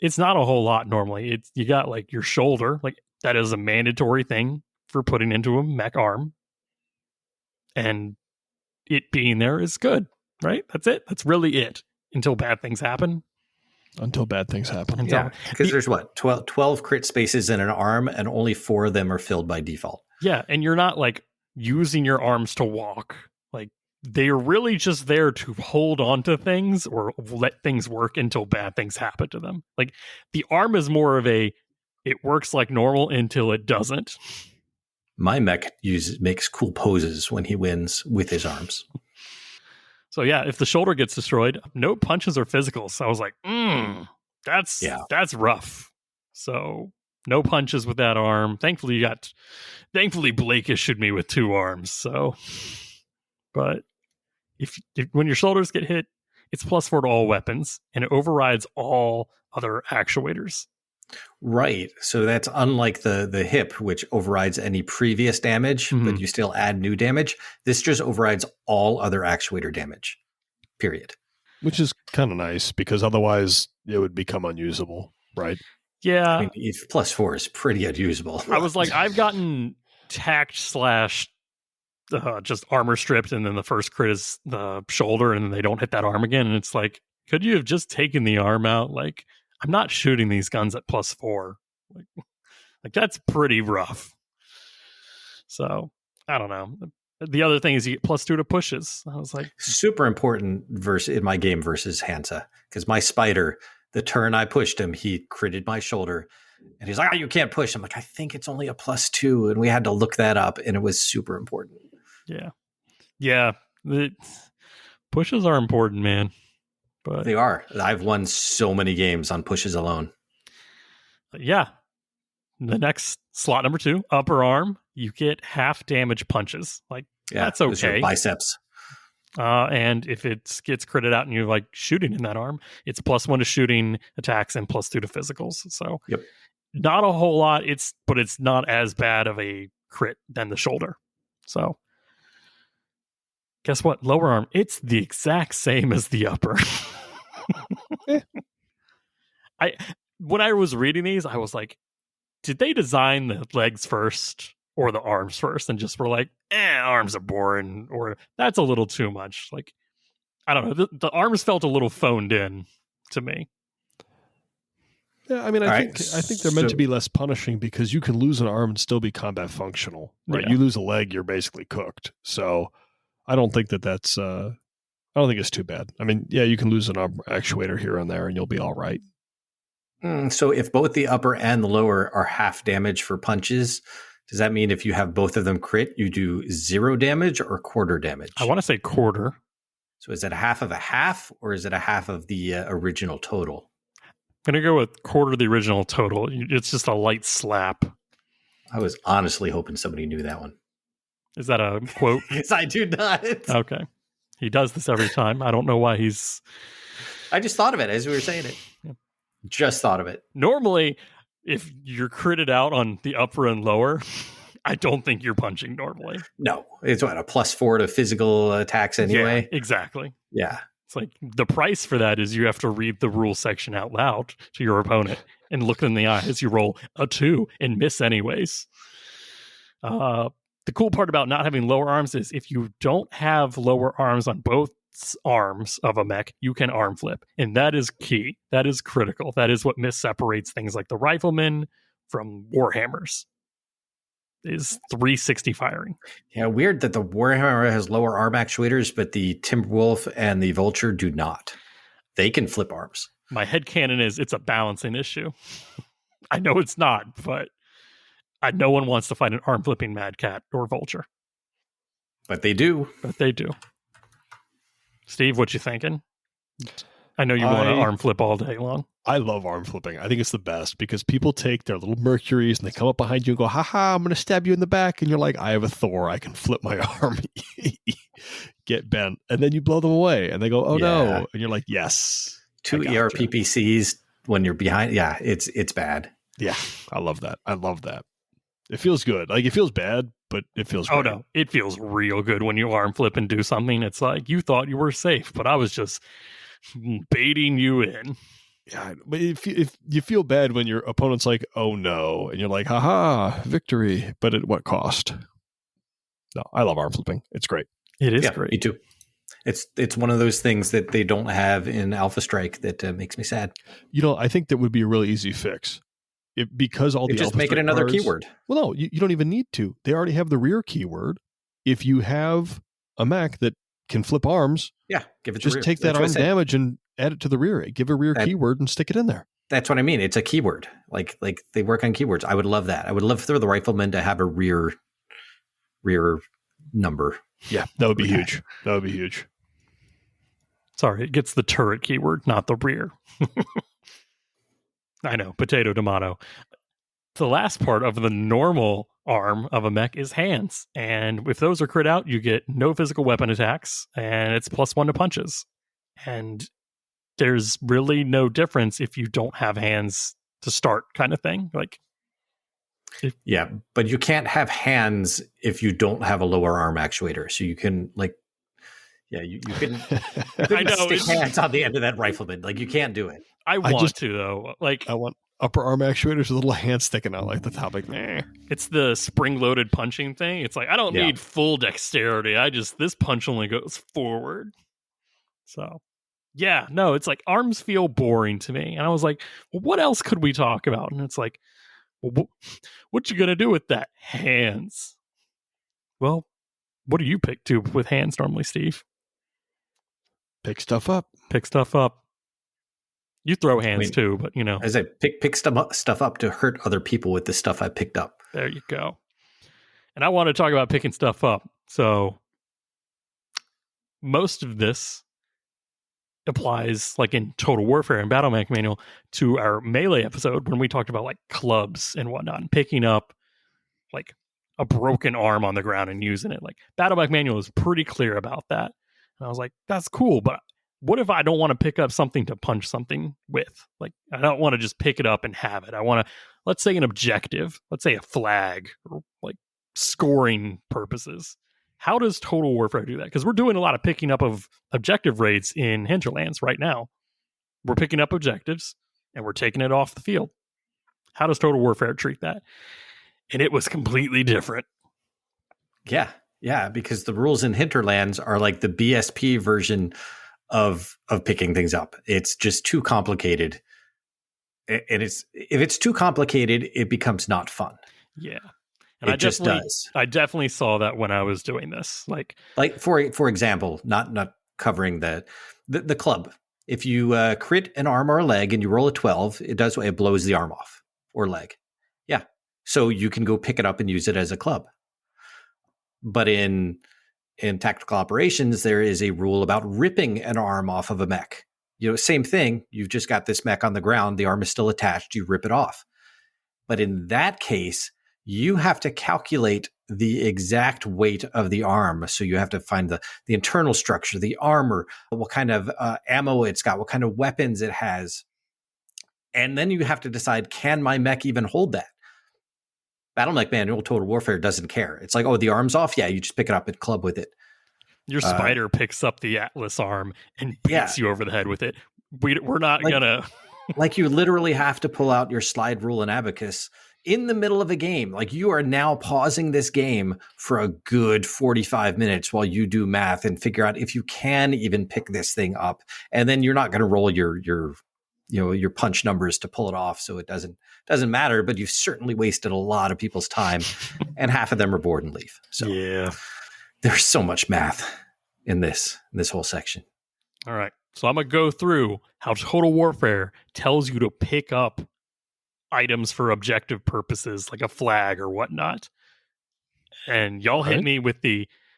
It's not a whole lot normally. You got like your shoulder, like that is a mandatory thing for putting into a mech arm. And it being there is good, right? That's it. That's really it until bad things happen. Until bad things happen. Yeah, because there's 12 crit spaces in an arm and only 4 of them are filled by default. Yeah, and you're not like using your arms to walk. Like they're really just there to hold on to things or let things work until bad things happen to them. Like the arm is more of it works like normal until it doesn't. My mech makes cool poses when he wins with his arms. So yeah, if the shoulder gets destroyed, no punches or physicals. So I was like, that's rough. So no punches with that arm. Thankfully Blake issued me with 2 arms. So, but if when your shoulders get hit, it's +4 to all weapons, and it overrides all other actuators. Right. So that's unlike the hip, which overrides any previous damage, but you still add new damage. This just overrides all other actuator damage. Period. Which is kind of nice because otherwise it would become unusable, right? Yeah. I mean, +4 is pretty unusable. I was like, I've gotten tacked / just armor stripped, and then the first crit is the shoulder, and then they don't hit that arm again. And it's like, could you have just taken the arm out? Like, I'm not shooting these guns at +4. Like that's pretty rough. So I don't know. The other thing is you get +2 to pushes. I was like, super important in my game versus Hansa, because my spider, the turn I pushed him, he critted my shoulder, and he's like, "Oh, you can't push." I'm like, "I think it's only a +2," and we had to look that up, and it was super important. Yeah. The pushes are important, man. But they are. I've won so many games on pushes alone. Yeah. The next slot number 2, upper arm, you get half damage punches. Like, that's okay. Those are biceps. And if it gets critted out and you're like shooting in that arm, it's +1 to shooting attacks and +2 to physicals. So not a whole lot. But it's not as bad of a crit than the shoulder. So guess what? Lower arm, it's the exact same as the upper. When I was reading these, I was like, did they design the legs first or the arms first and just were like, arms are boring, or that's a little too much? Like, I don't know. The arms felt a little phoned in to me. Yeah, I mean, I think they're meant to be less punishing because you can lose an arm and still be combat functional. Right? Yeah. You lose a leg, you're basically cooked. So I don't think that's I don't think it's too bad. I mean, yeah, you can lose an arm actuator here and there and you'll be all right. So if both the upper and the lower are half damage for punches, does that mean if you have both of them crit, you do 0 damage or quarter damage? I want to say quarter. So is it a half of a half, or is it a half of the original total? I'm going to go with quarter of the original total. It's just a light slap. I was honestly hoping somebody knew that one. Is that a quote? Yes, I do not. Okay. He does this every time. I don't know why he's... I just thought of it as we were saying it. Yeah. Just thought of it. Normally, if you're critted out on the upper and lower, I don't think you're punching normally. No, it's what, a +4 to physical attacks anyway? Yeah, exactly. Yeah. It's like the price for that is you have to read the rule section out loud to your opponent and look them in the eye as you roll a 2 and miss anyways. The cool part about not having lower arms is if you don't have lower arms on both arms of a mech, you can arm flip. And that is key. That is critical. That is what separates things like the Rifleman from Warhammers. Is 360 firing. Yeah, weird that the Warhammer has lower arm actuators, but the Timberwolf and the Vulture do not. They can flip arms. My headcanon is it's a balancing issue. I know it's not, but no one wants to fight an arm flipping Mad Cat or Vulture. But they do. But they do. Steve, what you thinking? I know you want to arm flip all day long. I love arm flipping. I think it's the best because people take their little Mercuries and they come up behind you and go, haha, I'm going to stab you in the back. And you're like, I have a Thor. I can flip my arm. Get bent. And then you blow them away. And they go, oh no. And you're like, yes. 2 ERPPCs when you're behind. Yeah, it's bad. Yeah, I love that. I love that. It feels good. Like, it feels bad, but it feels great. Oh no, it feels real good when you arm flip and do something. It's like you thought you were safe, but I was just baiting you in. Yeah, but if you feel bad when your opponent's like, oh no, and you're like, haha, victory, but at what cost? No, I love arm flipping. It's great. It is great. Me too. It's one of those things that they don't have in Alpha Strike that makes me sad. You know, I think that would be a really easy fix. Because all the just Alpha make it Strike another cards, keyword. Well, no, you don't even need to. They already have the rear keyword. If you have a mech that can flip arms, yeah, give it just rear. take that arm damage and add it to the rear. Give a rear keyword and stick it in there. That's what I mean. It's a keyword. Like they work on keywords. I would love that. I would love for the Rifleman to have a rear number. Yeah, that would be huge. That would be huge. Sorry, it gets the turret keyword, not the rear. I know, potato, tomato. The last part of the normal arm of a mech is hands. And if those are crit out, you get no physical weapon attacks, and it's +1 to punches. And there's really no difference if you don't have hands to start, kind of thing. Like, yeah, but you can't have hands if you don't have a lower arm actuator. So you can you can I know, stick hands on the end of that Rifleman. Like, you can't do it. I want to though. Like, I want upper arm actuators with little hands sticking out like the top. Like, meh. It's the spring-loaded punching thing. It's like I don't need full dexterity. This punch only goes forward. So, yeah, no, it's like arms feel boring to me. And I was like, well, what else could we talk about? And it's like, well, what you gonna do with that? Hands. Well, what do you pick to with hands normally, Steve? Pick stuff up. Pick stuff up. You throw hands too, but you know. As I pick stuff up to hurt other people with the stuff I picked up. There you go. And I want to talk about picking stuff up. So most of this applies, like in Total Warfare and Battle Mech Manual, to our melee episode when we talked about like clubs and whatnot, and picking up like a broken arm on the ground and using it. Like Battle Mech Manual is pretty clear about that. And I was like, that's cool, but what if I don't want to pick up something to punch something with? Like, I don't want to just pick it up and have it. I want to, let's say an objective, let's say a flag, or like scoring purposes. How does Total Warfare do that? Because we're doing a lot of picking up of objective raids in Hinterlands right now. We're picking up objectives and we're taking it off the field. How does Total Warfare treat that? And it was completely different. Yeah, because the rules in Hinterlands are like the BSP version of picking things up. It's just too complicated. And if it's too complicated, it becomes not fun. Yeah. And it just does. I definitely saw that when I was doing this. Like for example, not covering the club. If you crit an arm or a leg and you roll a 12, it blows the arm off or leg. Yeah. So you can go pick it up and use it as a club. But in tactical operations, there is a rule about ripping an arm off of a mech. Same thing. You've just got this mech on the ground. The arm is still attached. You rip it off. But in that case, you have to calculate the exact weight of the arm. So you have to find the internal structure, the armor, what kind of ammo it's got, what kind of weapons it has. And then you have to decide, can my mech even hold that? Battle Mech Manual Total Warfare doesn't care. It's like, oh, the arm's off? Yeah, you just pick it up and club with it. Your spider picks up the Atlas arm and beats you over the head with it. We're not going to... Like you literally have to pull out your slide rule and abacus in the middle of a game. Like you are now pausing this game for a good 45 minutes while you do math and figure out if you can even pick this thing up. And then you're not going to roll your punch numbers to pull it off. So it doesn't matter, but you've certainly wasted a lot of people's time and half of them are bored and leave. So yeah, there's so much math in this whole section. All right. So I'm going to go through how Total Warfare tells you to pick up items for objective purposes, like a flag or whatnot. And y'all hit me with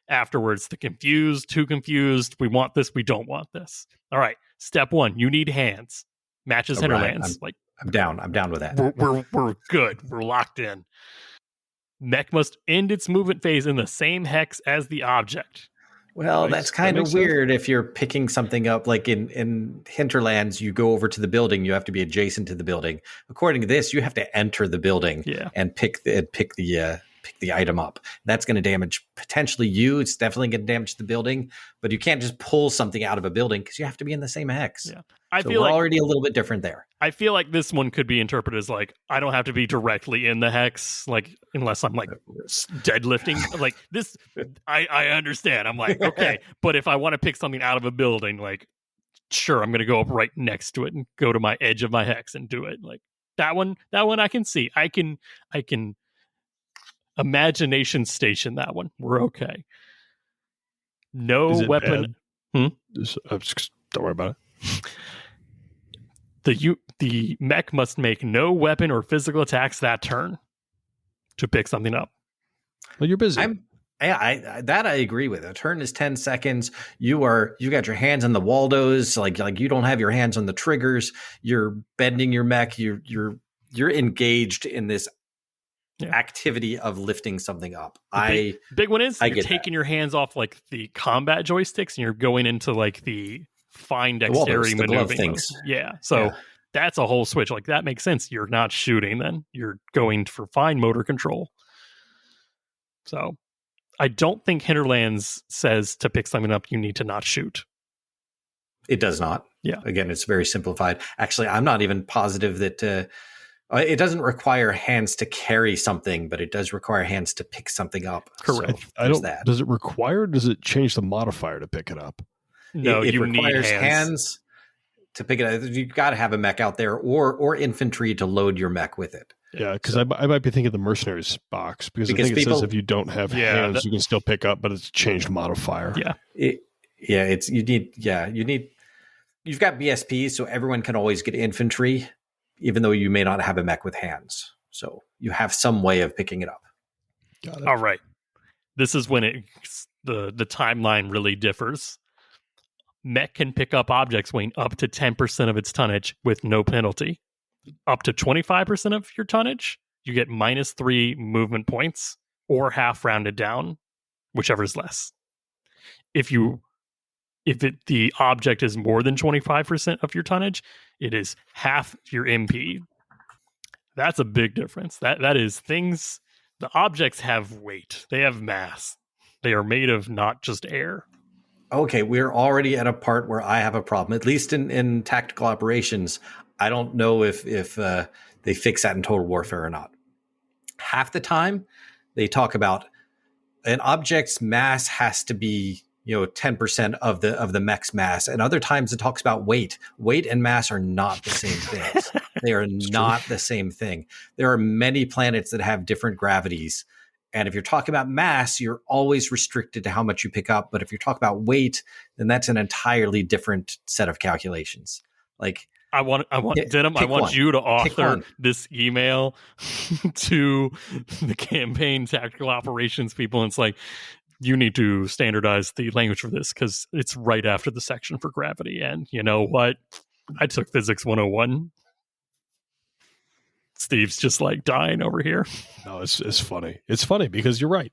afterwards, the confused, too confused, we want this, we don't want this. All right. Step 1, you need hands. Matches Hinterlands. I'm down with that. We're good. We're locked in. Mech must end its movement phase in the same hex as the object. Well, that's kind of weird if you're picking something up. Like in Hinterlands, you go over to the building, you have to be adjacent to the building. According to this, you have to enter the building and pick the item up. That's going to damage potentially you. It's definitely going to damage the building, but you can't just pull something out of a building because you have to be in the same hex. Yeah. I feel we're already a little bit different there. I feel like this one could be interpreted as like, I don't have to be directly in the hex, like unless I'm like deadlifting. Like this, I understand. I'm like, okay, but if I want to pick something out of a building, like, sure, I'm going to go up right next to it and go to my edge of my hex and do it. Like that one I can see. I can imagination station that one. We're okay. No weapon. Don't worry about it. The mech must make no weapon or physical attacks that turn to pick something up. Well, you're busy. I agree with. A turn is 10 seconds. You got your hands on the Waldos, like you don't have your hands on the triggers. You're bending your mech. You're engaged in this activity of lifting something up. Big one is you're taking your hands off like the combat joysticks and you're going into like the fine dexterity maneuvering things. Yeah. So that's a whole switch. Like that makes sense. You're not shooting then. You're going for fine motor control. So I don't think Hinterlands says to pick something up, you need to not shoot. It does not. Yeah. Again, it's very simplified. Actually, I'm not even positive that it doesn't require hands to carry something, but it does require hands to pick something up. Correct. So does it require, or does it change the modifier to pick it up? No, it you requires need hands to pick it up. You've got to have a mech out there or infantry to load your mech with it. Yeah, because I might be thinking the mercenaries box because I think it says if you don't have hands, you can still pick up, but it's changed modifier. Yeah, you've got BSP, so everyone can always get infantry, even though you may not have a mech with hands. So you have some way of picking it up. Got it. All right, this is when the timeline really differs. Mech can pick up objects weighing up to 10% of its tonnage with no penalty. Up to 25% of your tonnage, you get -3 movement points or half rounded down, whichever is less. If the object is more than 25% of your tonnage, it is half your MP. That's a big difference. That is things. The objects have weight. They have mass. They are made of not just air. Okay, we're already at a part where I have a problem, at least in tactical operations. I don't know if they fix that in Total Warfare or not. Half the time, they talk about an object's mass has to be 10% of the mech's mass, and other times it talks about weight. Weight and mass are not the same things. They are not the same thing. There are many planets that have different gravities. And if you're talking about mass, you're always restricted to how much you pick up. But if you're talking about weight, then that's an entirely different set of calculations. Like I want Denim. I want you to author this email to the campaign tactical operations people. And it's like, you need to standardize the language for this because it's right after the section for gravity. And you know what? I took physics 101. Steve's just like dying over here. No, it's funny. It's funny because you're right.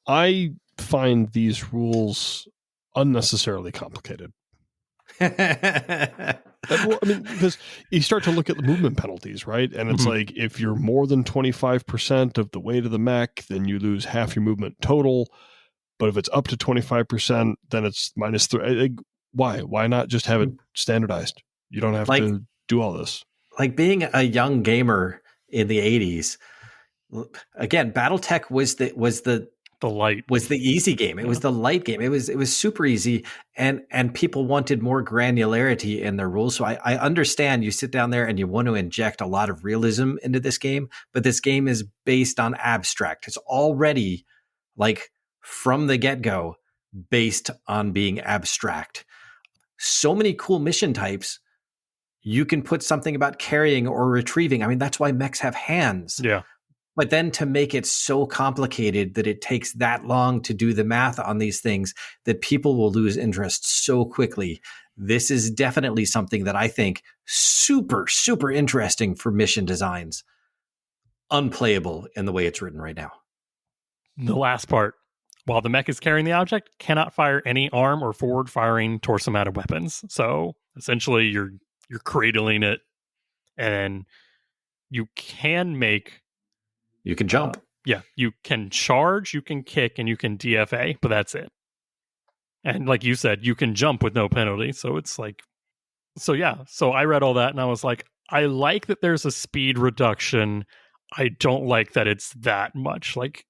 I find these rules unnecessarily complicated. Well, I mean, because you start to look at the movement penalties, right? And it's like, if you're more than 25% of the weight of the mech, then you lose half your movement total. But if it's up to 25%, then it's -3. Like, why? Why not just have it standardized? You don't have to do all this. Like being a young gamer in the 80s, again, BattleTech was the easy game. It was the light game. It was super easy, and people wanted more granularity in their rules. So I understand you sit down there and you want to inject a lot of realism into this game, but this game is based on abstract. It's already like from the get-go based on being abstract. So many cool mission types. You can put something about carrying or retrieving. I mean, that's why mechs have hands. Yeah. But then to make it so complicated that it takes that long to do the math on these things that people will lose interest so quickly. This is definitely something that I think super, super interesting for mission designs. Unplayable in the way it's written right now. The last part. While the mech is carrying the object, cannot fire any arm or forward firing torso-mounted weapons. So essentially you're cradling it, and you can make... You can jump. You can charge, you can kick, and you can DFA, but that's it. And like you said, you can jump with no penalty. So it's like... So I read all that, and I was like, I like that there's a speed reduction. I don't like that it's that much. Like,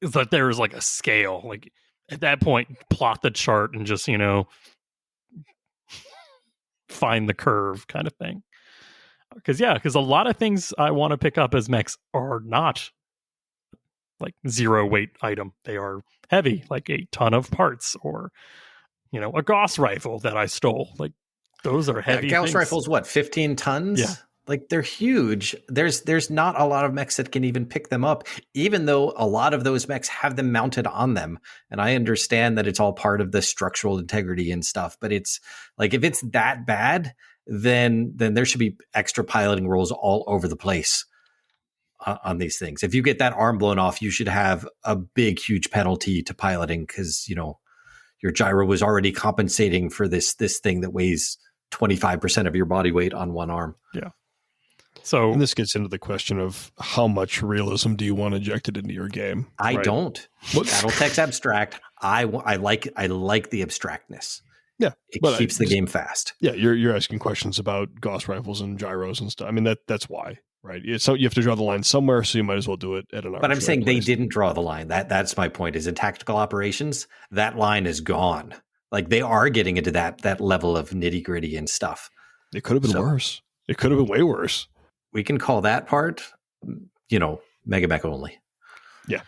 it's that there's like a scale. Like, at that point, plot the chart and just, find the curve kind of thing. Because a lot of things I want to pick up as mechs are not like 0 weight item. They are heavy, like a ton of parts, or a Gauss rifle that I stole. Like, those are heavy. Gauss rifles, what, 15 tons? Yeah. Like, they're huge. There's not a lot of mechs that can even pick them up, even though a lot of those mechs have them mounted on them. And I understand that it's all part of the structural integrity and stuff, but it's like, if it's that bad, then there should be extra piloting rules all over the place on these things. If you get that arm blown off, you should have a big, huge penalty to piloting, because, your gyro was already compensating for this thing that weighs 25% of your body weight on one arm. Yeah. So, and this gets into the question of how much realism do you want injected into your game? I don't. BattleTech's abstract. I like the abstractness. Yeah, it keeps the game fast. Yeah, you're asking questions about Gauss rifles and gyros and stuff. I mean, that's why, right? So you have to draw the line somewhere, so you might as well do it at an. But I'm saying they didn't draw the line. That's my point. Is in tactical operations, that line is gone. Like, they are getting into that level of nitty gritty and stuff. It could have been worse. It could have been way worse. We can call that part, Mega Mech only. Yeah.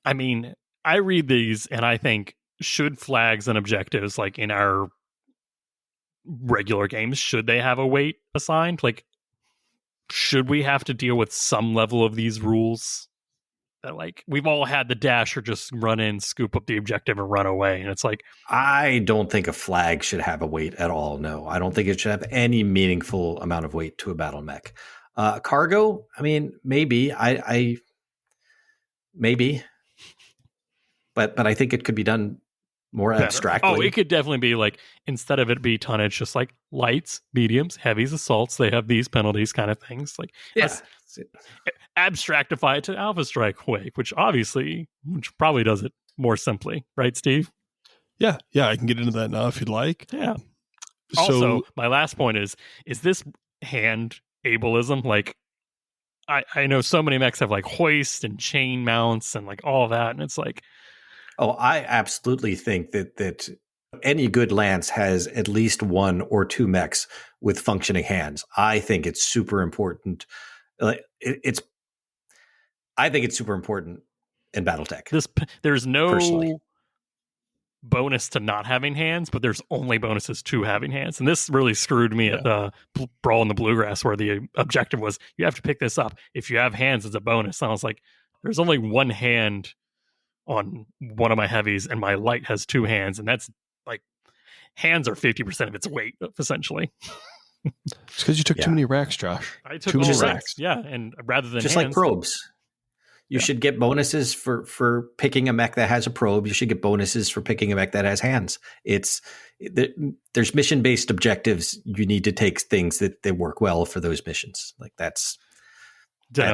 I mean, I read these and I think, should flags and objectives, like in our regular games, should they have a weight assigned? Like, should we have to deal with some level of these rules? That, like, we've all had the dash or just run in, scoop up the objective, and run away. And it's like, I don't think a flag should have a weight at all. No, I don't think it should have any meaningful amount of weight to a battle mech. Cargo, I mean, maybe. I maybe. But I think it could be done more abstractly. Oh, it could definitely be like, instead of it be tonnage, just like lights, mediums, heavies, assaults. They have these penalties kind of things. Like, abstractify it to Alpha Strike way, which probably does it more simply, right, Steve? Yeah, I can get into that now if you'd like. Yeah. Also, my last point is this hand ableism? Like, I know so many mechs have like hoist and chain mounts and like all that, and it's like, oh, I absolutely think that any good lance has at least 1 or 2 mechs with functioning hands. I think it's super important. I think it's super important in BattleTech. There's no personally bonus to not having hands, but there's only bonuses to having hands. And this really screwed me at the Brawl in the Bluegrass, where the objective was, you have to pick this up. If you have hands, it's a bonus. And I was like, there's only 1 hand on one of my heavies, and my light has 2 hands. And that's like, hands are 50% of its weight, essentially. It's because you took too many racks, Josh. I took too all many racks. Yeah, and rather than just hands, like probes. You should get bonuses for picking a mech that has a probe. You should get bonuses for picking a mech that has hands. There's mission-based objectives. You need to take things that work well for those missions. Like that's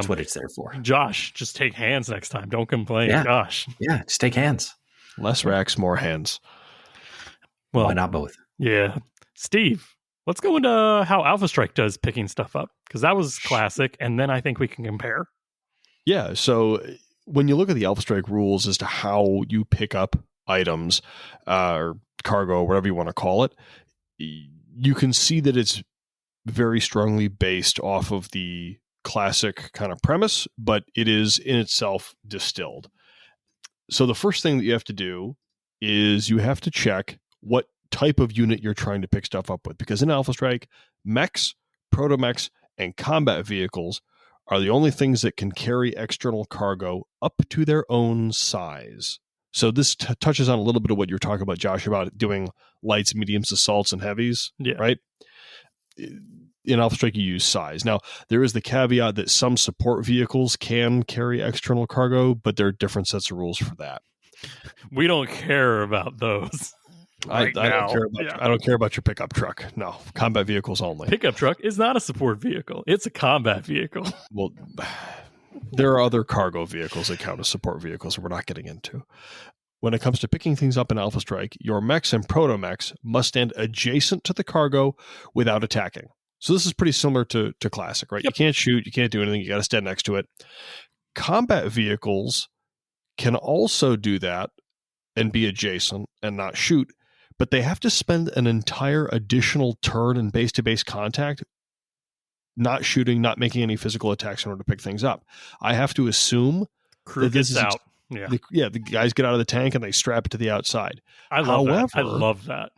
what it's there for. Josh, just take hands next time. Don't complain. Yeah. Gosh. Yeah, just take hands. Less racks, more hands. Well, why not both? Yeah. Steve, let's go into how Alpha Strike does picking stuff up, because that was classic, and then I think we can compare. Yeah, so when you look at the Alpha Strike rules as to how you pick up items or cargo, whatever you want to call it, you can see that it's very strongly based off of the classic kind of premise, but it is in itself distilled. So the first thing that you have to do is you have to check what type of unit you're trying to pick stuff up with, because in Alpha Strike, mechs, proto-mechs, and combat vehicles are the only things that can carry external cargo up to their own size. So this touches on a little bit of what you're talking about, Josh, about doing lights, mediums, assaults, and heavies, right? In Alpha Strike, you use size. Now, there is the caveat that some support vehicles can carry external cargo, but there are different sets of rules for that. We don't care about those. I don't care about your pickup truck. No, combat vehicles only. Pickup truck is not a support vehicle. It's a combat vehicle. Well, there are other cargo vehicles that count as support vehicles that we're not getting into. When it comes to picking things up in Alpha Strike, your mechs and proto-mechs must stand adjacent to the cargo without attacking. So this is pretty similar to Classic, right? Yep. You can't shoot, you can't do anything, you got to stand next to it. Combat vehicles can also do that and be adjacent and not shoot, but they have to spend an entire additional turn in base-to-base contact, not shooting, not making any physical attacks in order to pick things up. I have to assume crew gets out. The guys get out of the tank and they strap it to the outside. I love that.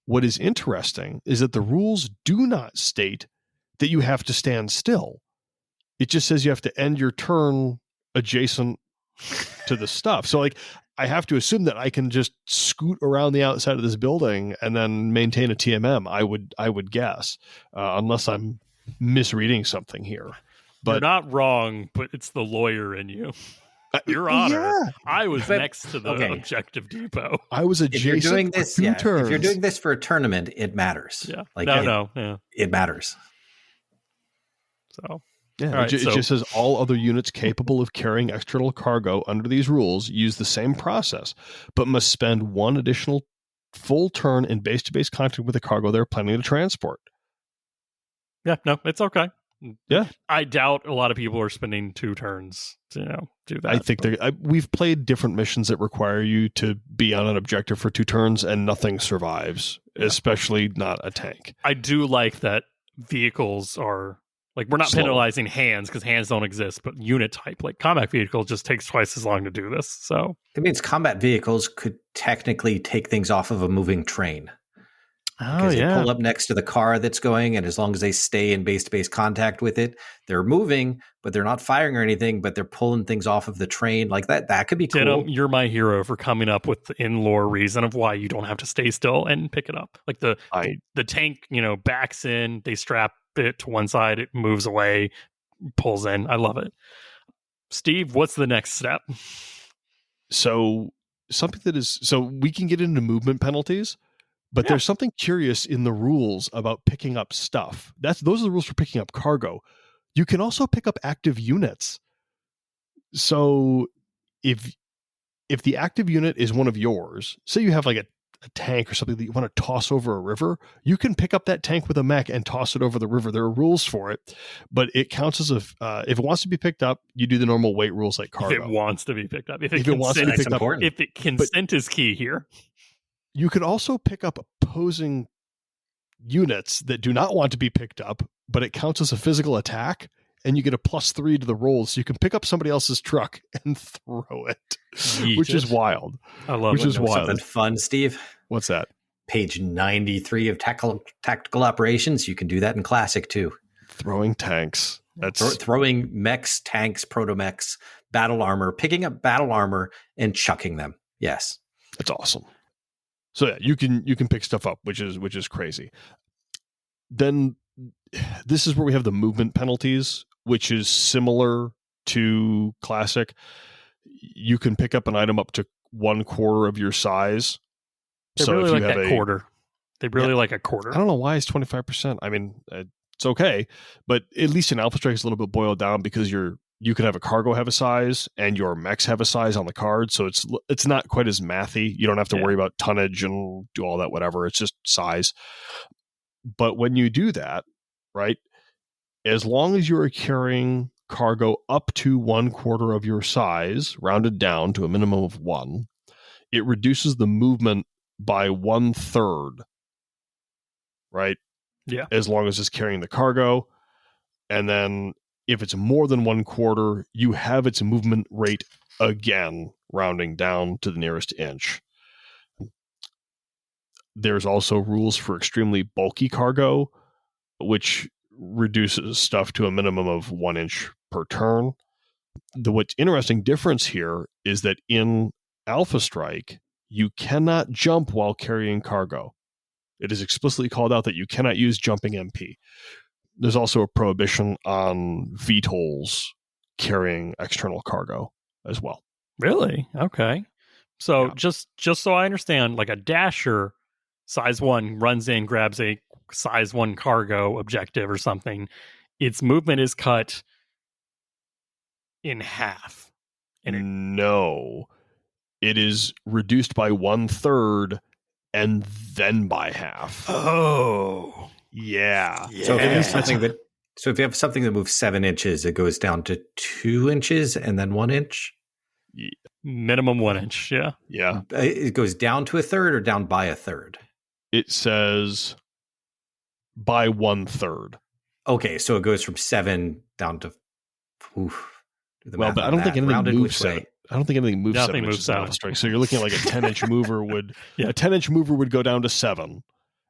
What is interesting is that the rules do not state that you have to stand still. It just says you have to end your turn adjacent to the stuff. So like, I have to assume that I can just scoot around the outside of this building and then maintain a TMM. I would guess, unless I'm misreading something here. But you're not wrong, but it's the lawyer in you. Your Honor, yeah. I was next to the objective depot. I was adjacent. If you're doing this, if you're doing this for a tournament, it matters. Yeah, it matters. So. Yeah, it just says all other units capable of carrying external cargo under these rules use the same process, but must spend one additional full turn in base-to-base contact with the cargo they're planning to transport. Yeah, no, it's okay. Yeah, I doubt a lot of people are spending 2 turns to do that. I think we've played different missions that require you to be on an objective for 2 turns, and nothing survives, especially not a tank. I do like that vehicles are. Like, we're not penalizing hands because hands don't exist, but unit type, like combat vehicle, just takes twice as long to do this. So it means combat vehicles could technically take things off of a moving train. Because they pull up next to the car that's going, and as long as they stay in base-to-base contact with it, they're moving, but they're not firing or anything, but they're pulling things off of the train. Like that could be cool. You're my hero for coming up with the in-lore reason of why you don't have to stay still and pick it up. Like the tank, backs in, they strap it to one side, it moves away, pulls in. I love it. Steve, what's the next step? So we can get into movement penalties, but there's something curious in the rules about picking up stuff. Those are the rules for picking up cargo. You can also pick up active units. So if the active unit is one of yours, say you have like a tank or something that you want to toss over a river, you can pick up that tank with a mech and toss it over the river. There are rules for it, but it counts as if it wants to be picked up, you do the normal weight rules like cargo. If it wants to be picked up. If it wants to be picked up. If it consent is key here. You can also pick up opposing units that do not want to be picked up, but it counts as a physical attack, and you get a +3 to the rolls. So you can pick up somebody else's truck and throw it, which is wild. I love it. Which is wild. Something fun, Steve. What's that? Page 93 of tactical operations. You can do that in Classic too. Throwing tanks. That's throwing mechs, tanks, proto-mechs, battle armor, picking up battle armor and chucking them. Yes. That's awesome. So yeah, you can pick stuff up, which is crazy. then this is where we have the movement penalties, which is similar to Classic. You can pick up an item up to 1/4 of your size. They really like that quarter. They really like a quarter. I don't know why it's 25%. I mean, it's okay, but at least in Alpha Strike, it's a little bit boiled down because you can have a cargo have a size and your mechs have a size on the card, so it's not quite as mathy. You don't have to worry about tonnage and do all that, whatever. It's just size. But when you do that, right, as long as you're carrying cargo up to 1/4 of your size, rounded down to a minimum of 1, it reduces the movement by 1/3, right? Yeah. As long as it's carrying the cargo. And then if it's more than 1/4, you have its movement rate again, rounding down to the nearest inch. There's also rules for extremely bulky cargo, which reduces stuff to a minimum of 1 inch per turn. What's interesting difference here is that in Alpha Strike, you cannot jump while carrying cargo. It is explicitly called out that you cannot use jumping MP. There's also a prohibition on VTOLs carrying external cargo as well. Really? Okay. So just so I understand, like a dasher size 1 runs in, grabs a size 1 cargo objective or something, its movement is cut in half. No. It is reduced by 1/3 and then by half. Oh. Yeah. So if you have something that moves 7 inches, it goes down to 2 inches and then 1 inch? Minimum 1 inch, yeah. Yeah. It goes down to 1/3 or down by 1/3? It says by 1/3. Okay, so it goes from 7 down to... But I don't think anything moves 7. I don't think anything moves 7 inches in Alpha Strike. So you're looking at like a 10-inch mover would... Yeah, a 10-inch mover would go down to 7.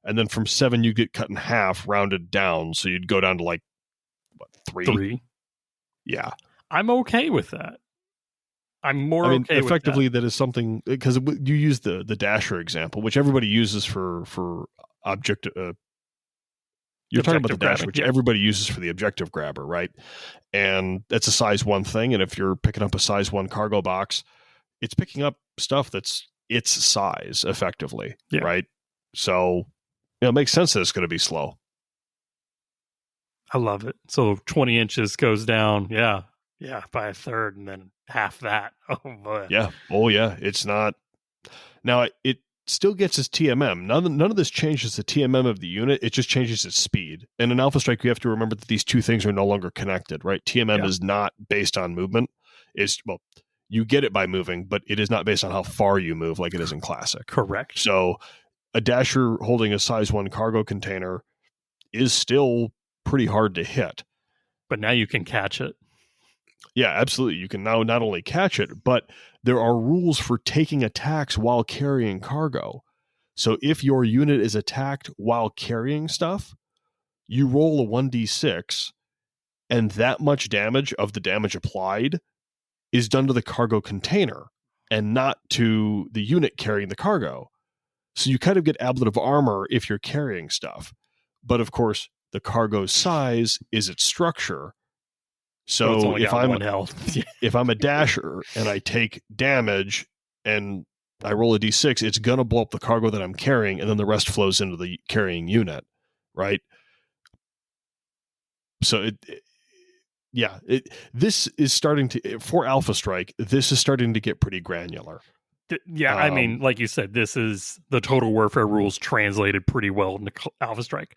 And then from 7, you get cut in half, rounded down. So you'd go down to like, what, 3? 3. Yeah. I'm okay with that. I'm more okay with effectively, that is something... Because you use the Dasher example, which everybody uses for object... You're talking about the Dasher, which everybody uses for the objective grabber, right? And that's a size 1 thing. And if you're picking up a size 1 cargo box, it's picking up stuff that's its size, effectively, right? So... it makes sense that it's going to be slow. I love it. So 20 inches goes down, by 1/3, and then half that. Oh, boy. Yeah. Oh, yeah. It's not... Now, it still gets its TMM. None of this changes the TMM of the unit. It just changes its speed. And in Alpha Strike, you have to remember that these two things are no longer connected, right? TMM is not based on movement. You get it by moving, but it is not based on how far you move like it is in Classic. Correct. So... a Dasher holding a size 1 cargo container is still pretty hard to hit. But now you can catch it. Yeah, absolutely. You can now not only catch it, but there are rules for taking attacks while carrying cargo. So if your unit is attacked while carrying stuff, you roll a 1d6, and that much damage of the damage applied is done to the cargo container and not to the unit carrying the cargo. So you kind of get ablative armor if you're carrying stuff. But of course, the cargo's size is its structure. So if I'm a Dasher and I take damage and I roll a d6, it's going to blow up the cargo that I'm carrying, and then the rest flows into the carrying unit, right? So this is starting to, for Alpha Strike, this is starting to get pretty granular. Yeah, I mean, like you said, this is the Total Warfare rules translated pretty well into Alpha Strike.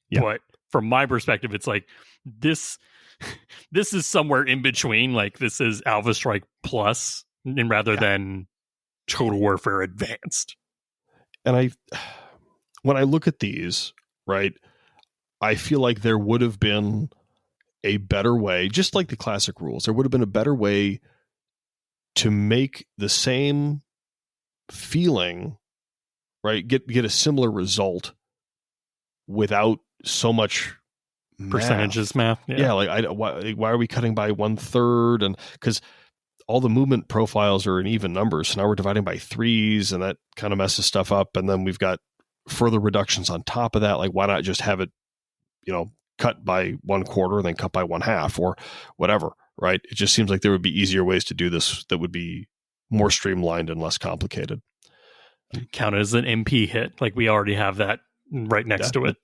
Yeah. But from my perspective, it's like this is somewhere in between. Like, this is Alpha Strike Plus, and rather than Total Warfare Advanced. And when I look at these, right, I feel like there would have been a better way, just like the Classic rules, there would have been a better way to make the same feeling, right, get a similar result without so much percentages math. Why are we cutting by 1/3? And because all the movement profiles are in even numbers, so now we're dividing by 3s, and that kind of messes stuff up. And then we've got further reductions on top of that. Like, why not just have it cut by 1/4 and then cut by 1/2 or whatever, right? It just seems like there would be easier ways to do this that would be more streamlined and less complicated. Count it as an MP hit. Like we already have that right next to it.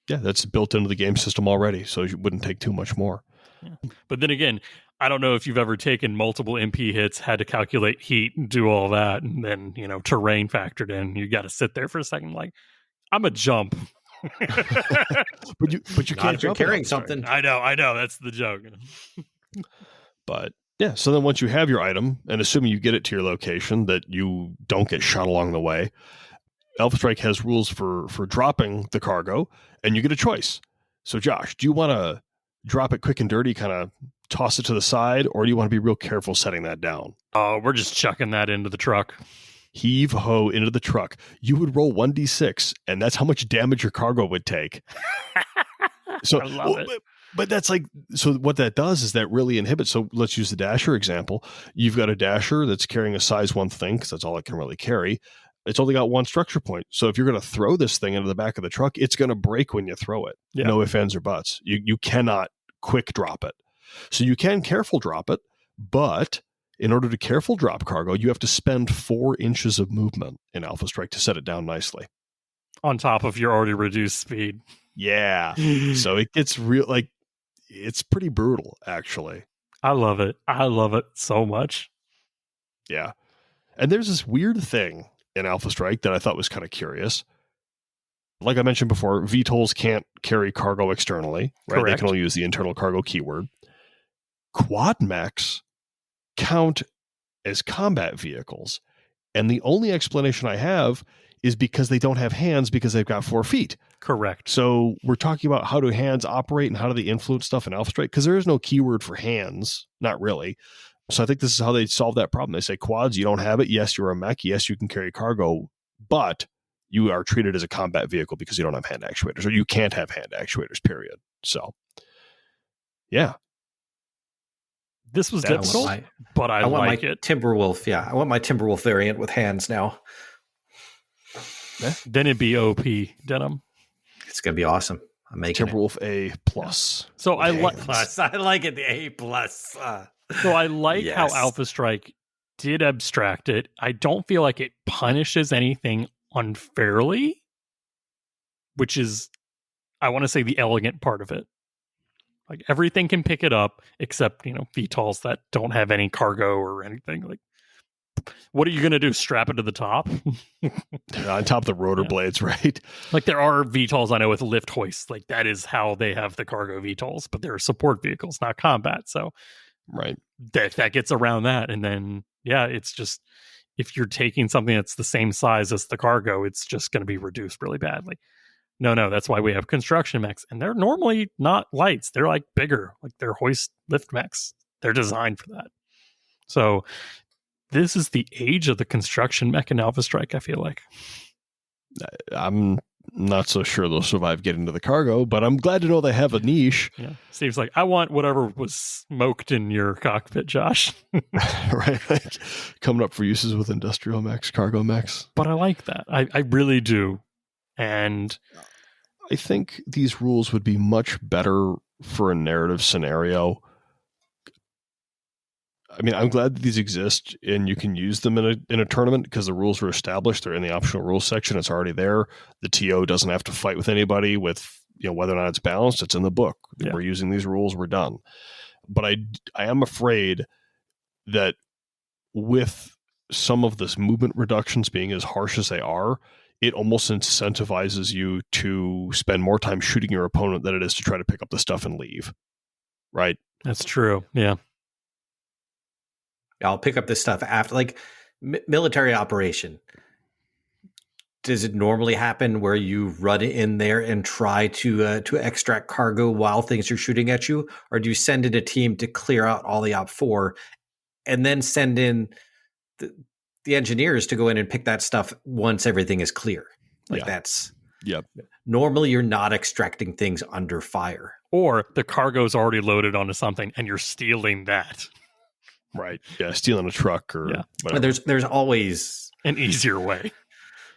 Yeah, that's built into the game system already, so it wouldn't take too much more. Yeah. But then again, I don't know if you've ever taken multiple MP hits, had to calculate heat and do all that, and then, terrain factored in. You got to sit there for a second like, I'm a jump. but you can't jump carrying something. I know. That's the joke. But yeah, so then once you have your item, and assuming you get it to your location, that you don't get shot along the way, Alpha Strike has rules for dropping the cargo, and you get a choice. So Josh, do you want to drop it quick and dirty, kind of toss it to the side, or do you want to be real careful setting that down? We're just chucking that into the truck. Heave ho into the truck. You would roll 1d6, and that's how much damage your cargo would take. So I love it. But that's like, so what that does is that really inhibits. So let's use the Dasher example. You've got a Dasher that's carrying a size 1 thing, because that's all it can really carry. It's only got 1 structure point. So if you're going to throw this thing into the back of the truck, it's going to break when you throw it. Yeah. No ifs, ands, or buts. You cannot quick drop it. So you can careful drop it, but in order to careful drop cargo, you have to spend 4 inches of movement in Alpha Strike to set it down nicely. On top of your already reduced speed. Yeah. So it gets real, like, it's pretty brutal, actually. I love it. I love it so much. Yeah. And there's this weird thing in Alpha Strike that I thought was kind of curious. Like I mentioned before, VTOLs can't carry cargo externally, right? Correct. They can only use the internal cargo keyword. Quad mechs count as combat vehicles. And the only explanation I have is because they don't have hands because they've got 4 feet. Correct. So we're talking about how do hands operate and how do they influence stuff in Alpha Strike? Because there is no keyword for hands. Not really. So I think this is how they solve that problem. They say quads, you don't have it. Yes, you're a mech. Yes, you can carry cargo, but you are treated as a combat vehicle because you don't have hand actuators, or you can't have hand actuators, period. So, yeah. This was difficult, but I like it. Timberwolf, yeah. I want my Timberwolf variant with hands now. Yeah. Then it'd be OP, Denim. It's going to be awesome. I'm making Timberwolf A+. So I like plus. I like it, the A+. So I like how Alpha Strike did abstract it. I don't feel like it punishes anything unfairly, which is, I want to say, the elegant part of it. Like everything can pick it up except, VTOLs that don't have any cargo or anything. Like, what are you going to do? Strap it to the top? On top of the rotor blades, right? Like there are VTOLs I know with lift hoists. Like that is how they have the cargo VTOLs, but they're support vehicles, not combat. So right, that gets around that. And then, it's just, if you're taking something that's the same size as the cargo, it's just going to be reduced really badly. No, that's why we have construction mechs. And they're normally not lights. They're like bigger, like they're hoist lift mechs. They're designed for that. So this is the age of the construction mech in Alpha Strike, I feel like. I'm not so sure they'll survive getting to the cargo, but I'm glad to know they have a niche. Yeah. Seems like I want whatever was smoked in your cockpit, Josh. Right. Like, coming up for uses with industrial mechs, cargo mechs. But I like that. I really do. And I think these rules would be much better for a narrative scenario. I mean, I'm glad that these exist and you can use them in a tournament because the rules were established. They're in the optional rules section. It's already there. The TO doesn't have to fight with anybody with whether or not it's balanced. It's in the book. Yeah. We're using these rules. We're done. But I am afraid that with some of this movement reductions being as harsh as they are, it almost incentivizes you to spend more time shooting your opponent than it is to try to pick up the stuff and leave. Right? That's true. Yeah. I'll pick up this stuff after, like military operation. Does it normally happen where you run in there and try to extract cargo while things are shooting at you, or do you send in a team to clear out all the Op 4 and then send in the engineers to go in and pick that stuff once everything is clear? Like that's normally you're not extracting things under fire, or the cargo's already loaded onto something and you're stealing that. Right. Yeah. Stealing a truck or whatever. There's always an easier way.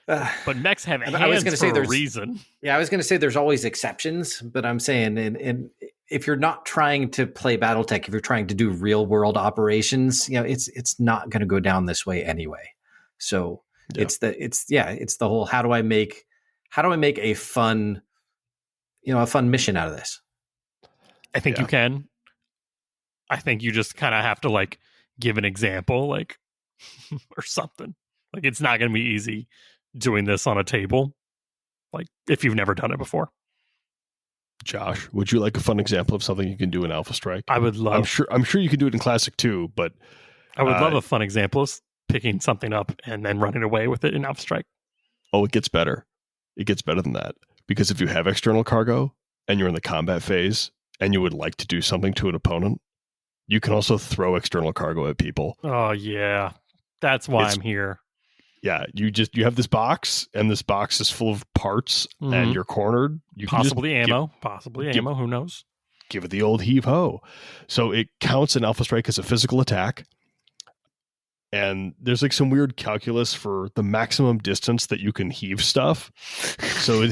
But mechs have hands I was gonna for say a reason. Yeah, I was going to say there's always exceptions, but I'm saying, and if you're not trying to play BattleTech, if you're trying to do real world operations, it's not going to go down this way anyway. So it's the whole how do I make a fun mission out of this? I think you can. I think you just kind of have to like give an example, like or something. Like it's not going to be easy doing this on a table, like if you've never done it before. Josh, would you like a fun example of something you can do in Alpha Strike? I would love. I'm sure you can do it in Classic too, but I would love a fun example of picking something up and then running away with it in Alpha Strike. Oh, it gets better. It gets better than that, because if you have external cargo and you're in the combat phase and you would like to do something to an opponent, you can also throw external cargo at people. Oh yeah, that's why I'm here. Yeah, you have this box, and this box is full of parts, and you're cornered. You possibly ammo, who knows? Give it the old heave-ho. So it counts in Alpha Strike as a physical attack, and there's like some weird calculus for the maximum distance that you can heave stuff. So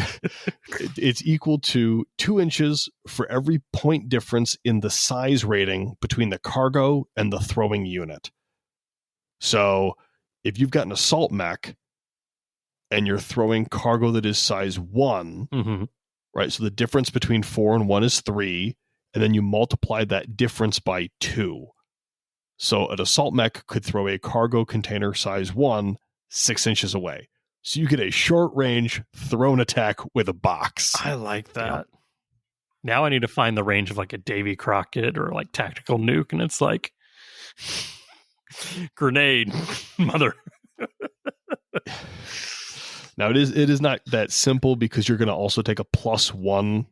it's equal to 2 inches for every point difference in the size rating between the cargo and the throwing unit. So if you've got an assault mech and you're throwing cargo that is size 1, right? So the difference between 4 and 1 is 3, and then you multiply that difference by 2. So an assault mech could throw a cargo container size 1 6 inches away. So you get a short range thrown attack with a box. I like that. Now I need to find the range of like a Davy Crockett or like tactical nuke, and it's like grenade, mother. Now it is not that simple, because you're going to also take a +1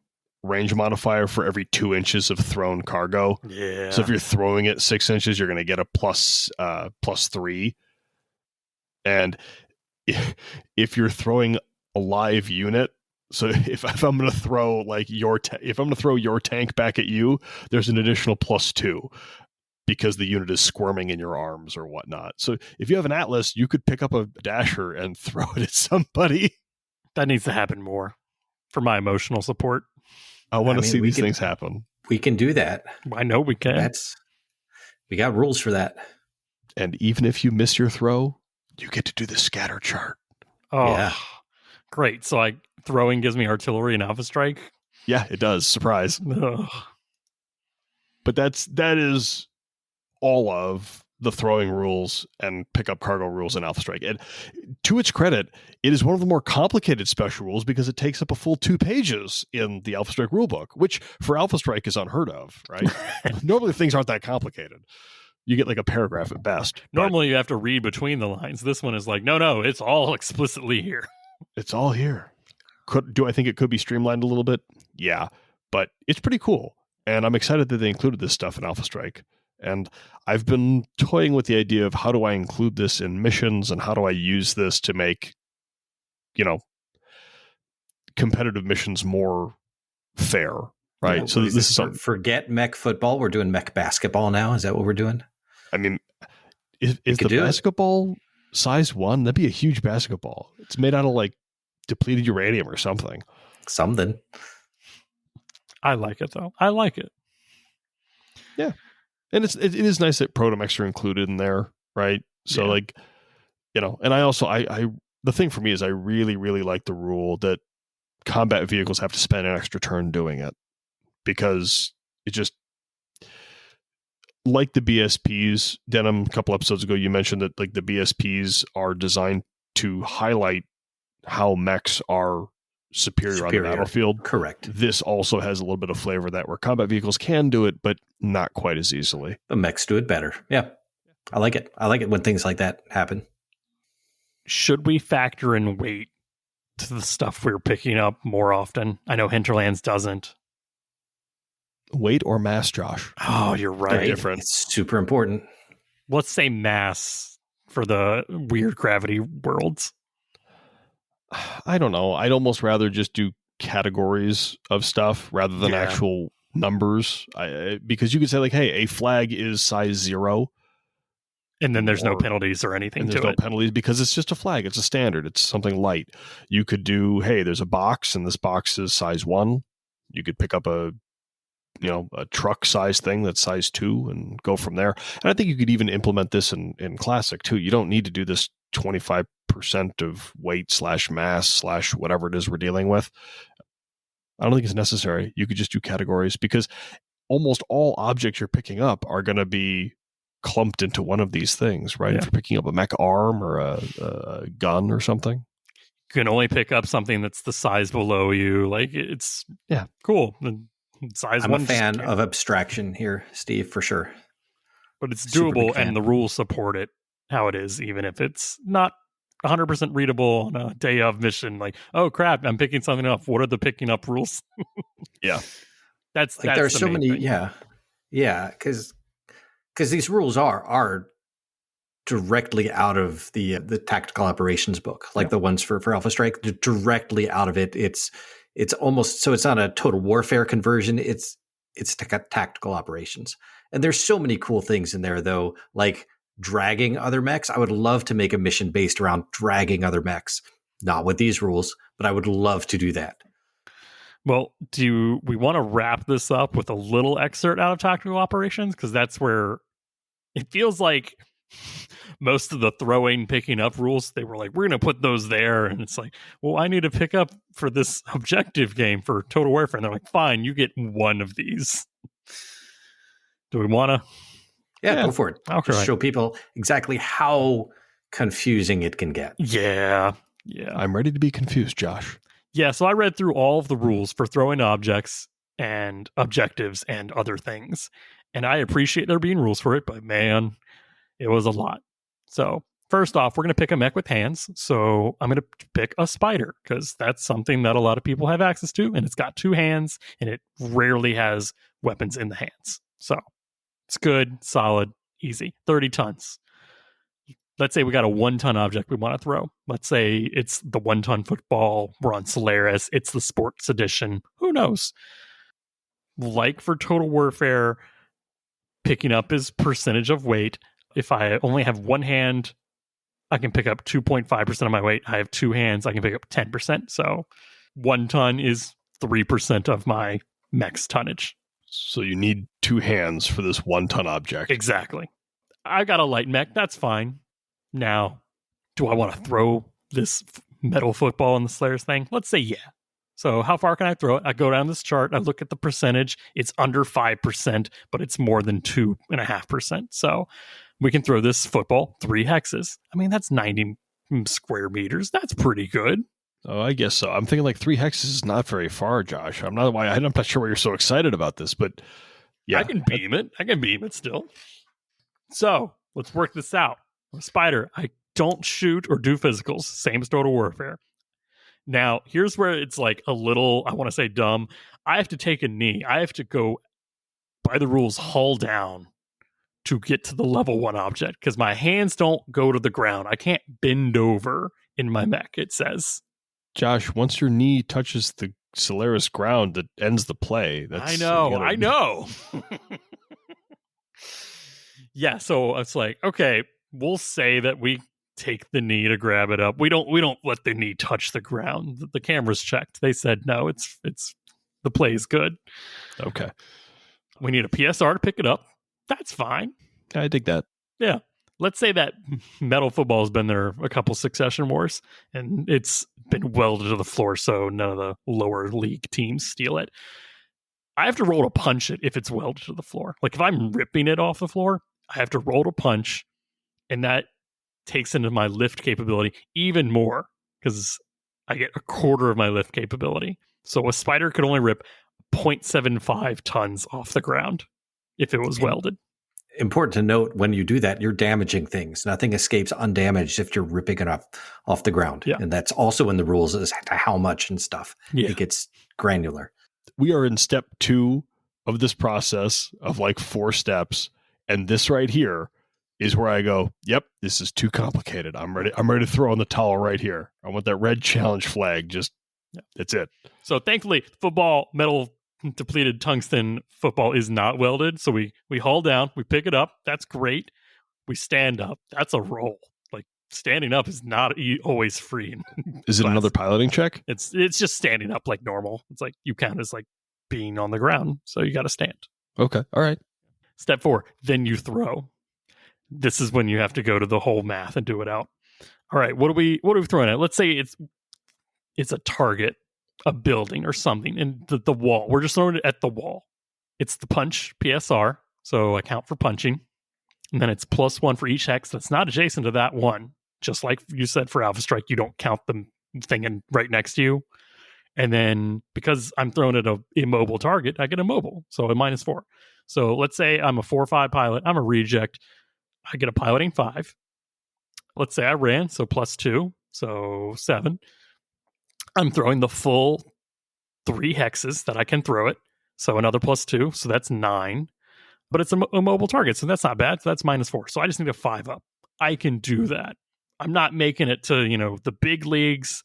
range modifier for every 2 inches of thrown cargo. Yeah. So if you're throwing it 6 inches, you're going to get a +3. And if you're throwing a live unit, so if I'm going to throw like if I'm going to throw your tank back at you, there's an additional +2. Because the unit is squirming in your arms or whatnot. So if you have an Atlas, you could pick up a dasher and throw it at somebody. That needs to happen more for my emotional support. I want to see these things happen. We can do that. I know we can. We got rules for that. And even if you miss your throw, you get to do the scatter chart. Oh, yeah. Great. So throwing gives me artillery and Alpha Strike? Yeah, it does. Surprise. Ugh. But that is all of the throwing rules and pickup cargo rules in Alpha Strike. And to its credit, it is one of the more complicated special rules, because it takes up a full 2 pages in the Alpha Strike rulebook, which for Alpha Strike is unheard of, right? Normally things aren't that complicated. You get like a paragraph at best. Normally you have to read between the lines. This one is like, no, it's all explicitly here. It's all here. Do I think it could be streamlined a little bit? Yeah, but it's pretty cool. And I'm excited that they included this stuff in Alpha Strike. And I've been toying with the idea of how do I include this in missions, and how do I use this to make, competitive missions more fair, right? Yeah, so this is forget mech football. We're doing mech basketball now. Is that what we're doing? I mean, is the basketball size 1? That'd be a huge basketball. It's made out of like depleted uranium or something. Something. I like it though. I like it. Yeah. And it is nice that protomechs are included in there, right? So and I also the thing for me is I really, really like the rule that combat vehicles have to spend an extra turn doing it, because it just, like the BSPs, Denim, a couple episodes ago, you mentioned that like the BSPs are designed to highlight how mechs are superior on the battlefield. Correct. This also has a little bit of flavor that where combat vehicles can do it, but not quite as easily. The mechs do it better. Yeah. I like it. I like it when things like that happen. Should we factor in weight to the stuff we're picking up more often? I know Hinterlands doesn't. Weight or mass, Josh? Oh, you're right. Different. It's super important. Let's say mass for the weird gravity worlds. I don't know. I'd almost rather just do categories of stuff rather than actual numbers. Because you could say like, hey, a flag is size 0. And then there's no penalties or anything and to there's no it. penalties because it's just a flag. It's a standard. It's something light. You could do, hey, there's a box and this box is size 1. You could pick up a truck size thing that's size 2 and go from there. And I think you could even implement this in Classic too. You don't need to do this 25% of weight / mass / whatever it is we're dealing with. I don't think it's necessary. You could just do categories because almost all objects you're picking up are going to be clumped into one of these things, right? Yeah. If you're picking up a mech arm or a gun or something. You can only pick up something that's the size below you. Like, it's cool. The size I'm one a fan of abstraction here, Steve, for sure. But it's Super big doable, fan. and the rules support it how it is, even if it's not 100% readable on a day of mission. Like, oh crap, I'm picking something up. What are the picking up rules? Yeah. That's there's the so main many thing. because these rules are directly out of the tactical operations book, like the ones for Alpha Strike. They're directly out of it. It's almost, so it's not a total warfare conversion. It's tactical operations, and there's so many cool things in there though, like dragging other mechs. I would love to make a mission based around dragging other mechs. Not with these rules, but I would love to do that. Well, do we want to wrap this up with a little excerpt out of tactical operations? Because that's where it feels like most of the throwing, picking up rules, they were like, we're going to put those there. And it's like, well, I need to pick up for this objective game for Total Warfare. And they're like, fine, you get one of these. Do we want to? Yeah, go for it. Okay. Just show people exactly how confusing it can get. Yeah. I'm ready to be confused, Josh. Yeah, so I read through all of the rules for throwing objects and objectives and other things. And I appreciate there being rules for it, but man, it was a lot. So first off, we're going to pick a mech with hands. So I'm going to pick a spider because that's something that a lot of people have access to. And it's got 2 hands and it rarely has weapons in the hands. So it's good, solid, easy. 30 tons. Let's say we got a 1-ton object we want to throw. Let's say it's the 1-ton football. We're on Solaris. It's the sports edition. Who knows? Like for Total Warfare, picking up is percentage of weight. If I only have 1 hand, I can pick up 2.5% of my weight. I have 2 hands, I can pick up 10%. So 1 ton is 3% of my mech's tonnage. So you need 2 hands for this 1-ton object. Exactly. I got a light mech. That's fine. Now, do I want to throw this metal football in the Slayers thing? Let's say yeah. So how far can I throw it? I go down this chart. I look at the percentage. It's under 5%, but it's more than 2.5%. So we can throw this football 3 hexes. I mean, that's 90 square meters. That's pretty good. Oh, I guess so. I'm thinking like 3 hexes is not very far, Josh. I'm not sure why you're so excited about this, but yeah. I can beam it. I can beam it still. So let's work this out. Spider, I don't shoot or do physicals. Same as Total Warfare. Now, here's where it's like a little, I want to say dumb. I have to take a knee. I have to go, by the rules, hull down to get to the level 1 object because my hands don't go to the ground. I can't bend over in my mech, it says. Josh, once your knee touches the Solaris ground, that ends the play. I know. Yeah, so it's like, okay, we'll say that we take the knee to grab it up. We don't let the knee touch the ground. The camera's checked. They said no, it's the play is good. Okay. We need a PSR to pick it up. That's fine. I dig that. Yeah. Let's say that metal football has been there a couple succession wars and it's been welded to the floor so none of the lower league teams steal it. I have to roll to punch it if it's welded to the floor. Like if I'm ripping it off the floor, I have to roll to punch. And that takes into my lift capability even more because I get a quarter of my lift capability. So a spider could only rip 0.75 tons off the ground if it was welded. Important to note, when you do that, you're damaging things. Nothing escapes undamaged if you're ripping it off the ground. Yeah. And that's also in the rules as to how much and stuff. Yeah. It gets granular. We are in step 2 of this process of like 4 steps. And this right here is where I go, yep, this is too complicated. I'm ready to throw in the towel right here. I want that red challenge flag. That's it. So thankfully, football, metal depleted tungsten football is not welded. So we haul down, we pick it up. That's great. We stand up. That's a roll. Like standing up is not always free. Is it another piloting check? It's just standing up like normal. It's like you count as like being on the ground, so you got to stand. Okay, all right. Step 4, then you throw. This is when you have to go to the whole math and do it out. All right, what are we throwing at? Let's say it's a target, a building or something, and the wall. We're just throwing it at the wall. It's the punch PSR, so I count for punching. And then it's +1 for each hex that's not adjacent to that one. Just like you said for Alpha Strike, you don't count the thing right next to you. And then because I'm throwing at an immobile target, I get immobile, so a -4. So let's say I'm a 4/5 pilot. I'm a reject. I get a piloting 5. Let's say I ran, so +2, so 7. I'm throwing the full 3 hexes that I can throw it, so another +2, so that's 9. But it's a mobile target, so that's not bad. So that's -4. So I just need a 5 up. I can do that. I'm not making it to, the big leagues,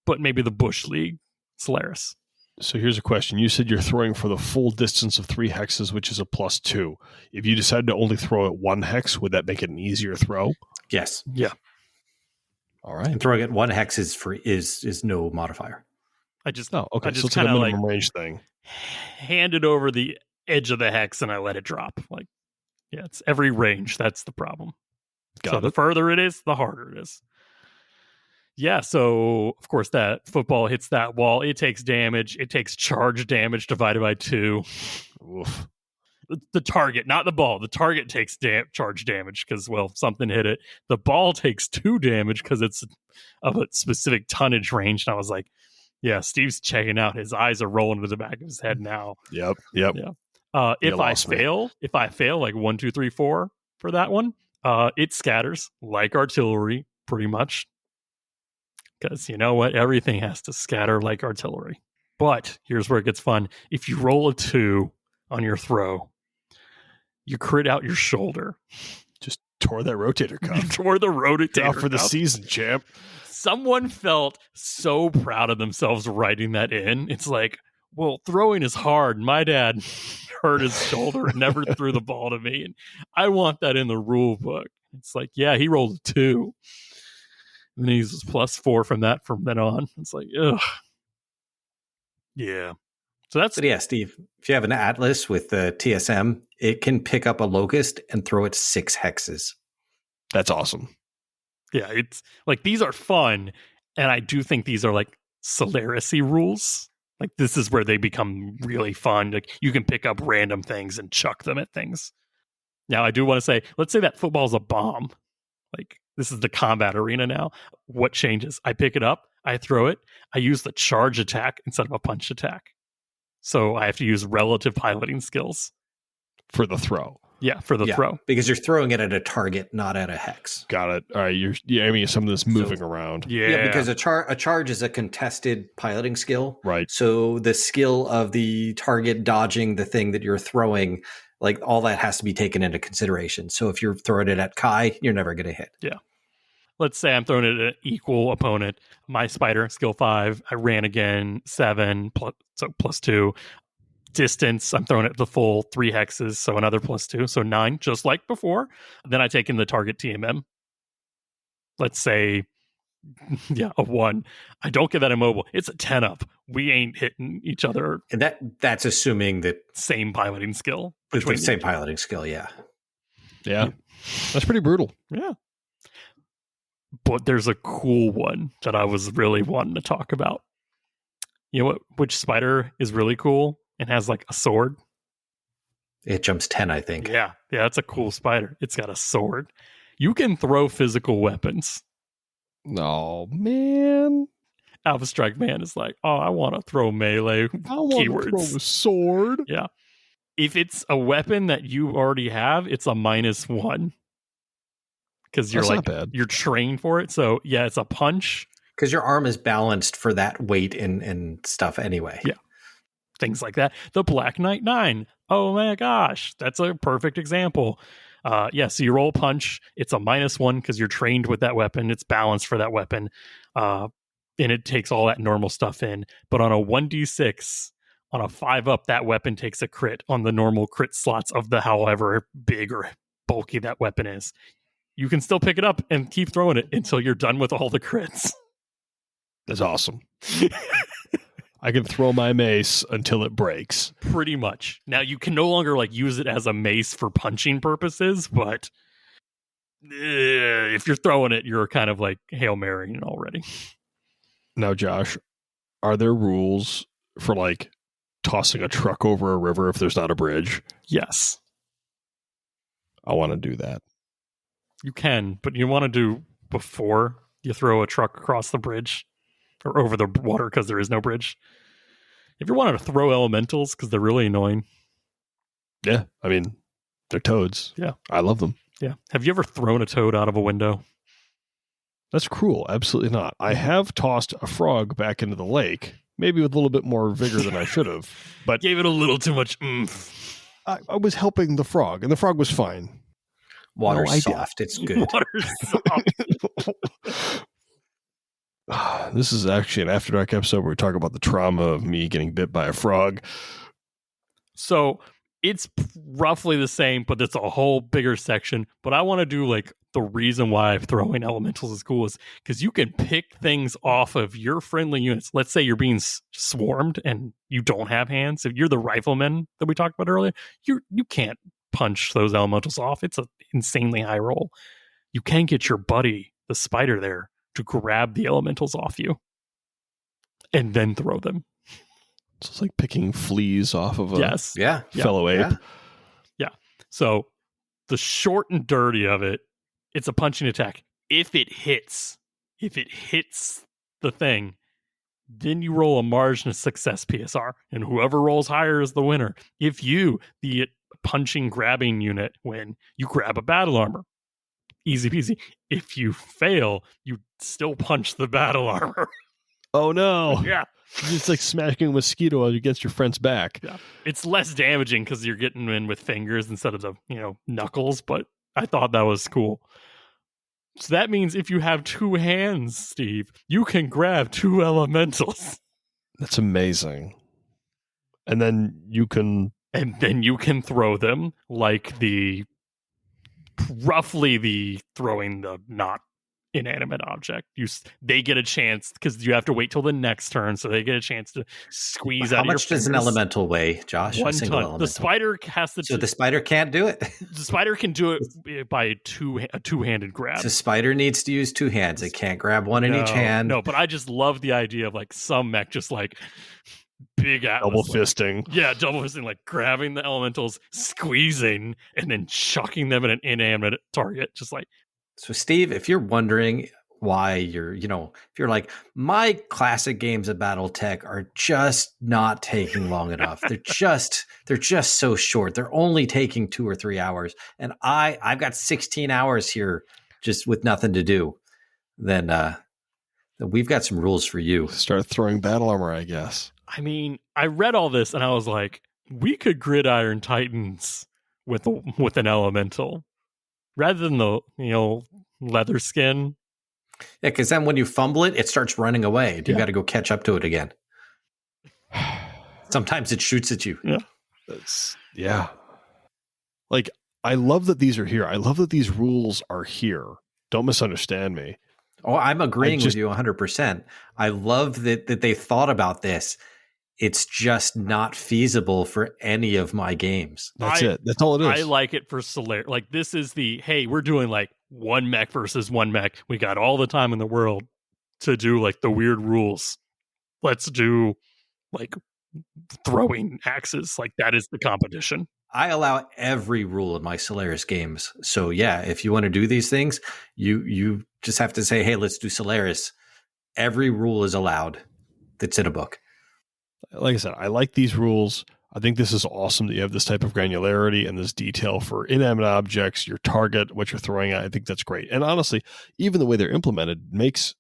but maybe the Bush League, Solaris. So here's a question. You said you're throwing for the full distance of 3 hexes, which is a +2. If you decide to only throw at 1 hex, would that make it an easier throw? Yes. Yeah. All right. And throwing at 1 hex is free, is no modifier. I just okay. I just so it's like a minimum range thing. hand it over the edge of the hex and I let it drop. Like, yeah, it's every range. That's the problem. The further it is, the harder it is. Yeah, so of course that football hits that wall. It takes damage. It takes charge damage divided by 2. Oof. The target, not the ball. The target takes charge damage because, something hit it. The ball takes 2 damage because it's of a specific tonnage range. And I was like, yeah, Steve's checking out. His eyes are rolling to the back of his head now. Yep. Yeah. If I fail like 1, 2, 3, 4 for that one, it scatters like artillery pretty much. Because you know what? Everything has to scatter like artillery. But here's where it gets fun. If you roll a 2 on your throw, you crit out your shoulder. Just tore that rotator cuff. You tore the rotator cuff for the cuff. season, champ. Someone felt so proud of themselves writing that in. It's like, well, throwing is hard. My dad hurt his shoulder and never threw the ball to me. And I want that in the rule book. It's like, yeah, he rolled a 2. And then he's +4 from then on. It's like, ugh. Yeah. So But yeah, Steve, if you have an Atlas with the TSM, it can pick up a Locust and throw it 6 hexes. That's awesome. Yeah, it's like these are fun. And I do think these are like Solaris-y rules. Like this is where they become really fun. Like you can pick up random things and chuck them at things. Now, I do want to say, let's say that football's a bomb. Like this is the combat arena now. What changes? I pick it up, I throw it, I use the charge attack instead of a punch attack. So I have to use relative piloting skills. For the throw. Yeah, for the throw. Because you're throwing it at a target, not at a hex. Got it. All right, you're aiming at something that's moving around. Yeah, because a charge is a contested piloting skill. Right. So the skill of the target dodging the thing that you're throwing, like all that has to be taken into consideration. So if you're throwing it at Kai, you're never going to hit. Yeah. Let's say I'm throwing it at an equal opponent. My spider, skill 5. I ran again, 7, so +2. Distance, I'm throwing it the full 3 hexes, so another +2, so 9, just like before. Then I take in the target TMM. Let's say, a 1. I don't get that immobile. It's a 10 up. We ain't hitting each other. And that's assuming that same piloting skill. The same piloting skill, yeah. Yeah. That's pretty brutal. Yeah. But there's a cool one that I was really wanting to talk about. You know what? Which spider is really cool and has like a sword? It jumps 10, I think. Yeah, it's a cool spider. It's got a sword. You can throw physical weapons. Oh, man. Alpha Strike Man is like, oh, I want to throw melee I want to throw a sword. Yeah. If it's a weapon that you already have, it's a -1. Because you're you're trained for it. So yeah, it's a punch. Because your arm is balanced for that weight and stuff anyway. Yeah. Things like that. The Black Knight 9. Oh my gosh. That's a perfect example. So you roll punch. It's a -1 because you're trained with that weapon. It's balanced for that weapon. And it takes all that normal stuff in. But on a 1d6, on a 5 up, that weapon takes a crit on the normal crit slots of the however big or bulky that weapon is. you can still pick it up and keep throwing it until you're done with all the crits. That's awesome. I can throw my mace until it breaks. Pretty much. Now, you can no longer like use it as a mace for punching purposes, but if you're throwing it, you're kind of like Hail Marying already. Now, Josh, are there rules for like tossing a truck over a river if there's not a bridge? Yes. I want to do that. You can, but you want to do before you throw a truck across the bridge or over the water because there is no bridge. If you wanted to throw elementals because they're really annoying. Yeah, I mean, they're toads. Yeah. I love them. Yeah. Have you ever thrown a toad out of a window? That's cruel. Absolutely not. I have tossed a frog back into the lake, maybe with a little bit more vigor than I should have. But gave it a little too much oomph. I was helping the frog, and the frog was fine. Water's soft. It's good. Water's soft. This is actually an After Dark episode where we talk about the trauma of me getting bit by a frog. So it's roughly the same, but it's a whole bigger section. But I want to do like the reason why throwing elementals is cool is because you can pick things off of your friendly units. Let's say you're being swarmed and you don't have hands. If you're the rifleman that we talked about earlier, you can't punch those elementals off. It's an insanely high roll. You can get your buddy, the spider there, to grab the elementals off you and then throw them. So it's like picking fleas off of a fellow ape. Yeah. So the short and dirty of it, it's a punching attack. If it hits the thing, then you roll a margin of success PSR, and whoever rolls higher is the winner. If you, the punching grabbing unit, win, you grab a battle armor. Easy peasy. If you fail, you still punch the battle armor. Oh no. Yeah. It's like smacking a mosquito against your friend's back. Yeah. It's less damaging because you're getting in with fingers instead of the, knuckles, but I thought that was cool. So that means if you have two hands, Steve, you can grab two elementals. That's amazing. And then you can throw them like roughly the throwing the not inanimate object. They get a chance because you have to wait till the next turn, so they get a chance to squeeze out. How much does an elemental weigh, Josh? 1 ton. Elemental. The spider has to. So the spider can't do it. The spider can do it by a two-handed grab. The spider needs to use two hands. It can't grab one in each hand. No, but I just love the idea of like some mech just like big Atlas, double fisting. Double fisting, like grabbing the elementals, squeezing, and then chucking them at an inanimate target, just like. So, Steve, if you're wondering why if you're like, my classic games of BattleTech are just not taking long enough. They're just so short. They're only taking 2 or 3 hours. And I've got 16 hours here just with nothing to do. Then we've got some rules for you. Start throwing battle armor, I guess. I mean, I read all this and I was like, we could gridiron Titans with an elemental. Rather than the, leather skin. Yeah, because then when you fumble it, it starts running away. And you got to go catch up to it again. Sometimes it shoots at you. Yeah. Like, I love that these are here. I love that these rules are here. Don't misunderstand me. Oh, I'm agreeing with you 100%. I love that they thought about this. It's just not feasible for any of my games. That's it. That's all it is. I like it for Solaris. Like, this is hey, we're doing like one mech versus one mech. We got all the time in the world to do like the weird rules. Let's do like throwing axes. Like, that is the competition. I allow every rule in my Solaris games. So yeah, if you want to do these things, you just have to say, hey, let's do Solaris. Every rule is allowed that's in a book. Like I said, I like these rules. I think this is awesome that you have this type of granularity and this detail for inanimate objects, your target, what you're throwing at. I think that's great. And honestly, even the way they're implemented makes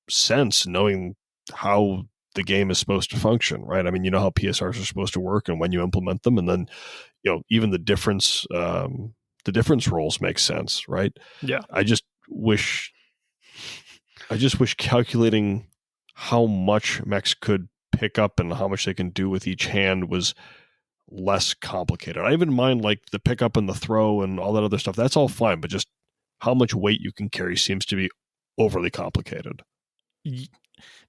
sense, knowing how the game is supposed to function, right? I mean, you know how PSRs are supposed to work and when you implement them, and then, even the difference roles make sense, right? Yeah. I just wish calculating how much mechs could pick up and how much they can do with each hand was less complicated. I even mind like the pick up and the throw and all that other stuff. That's all fine, but just how much weight you can carry seems to be overly complicated.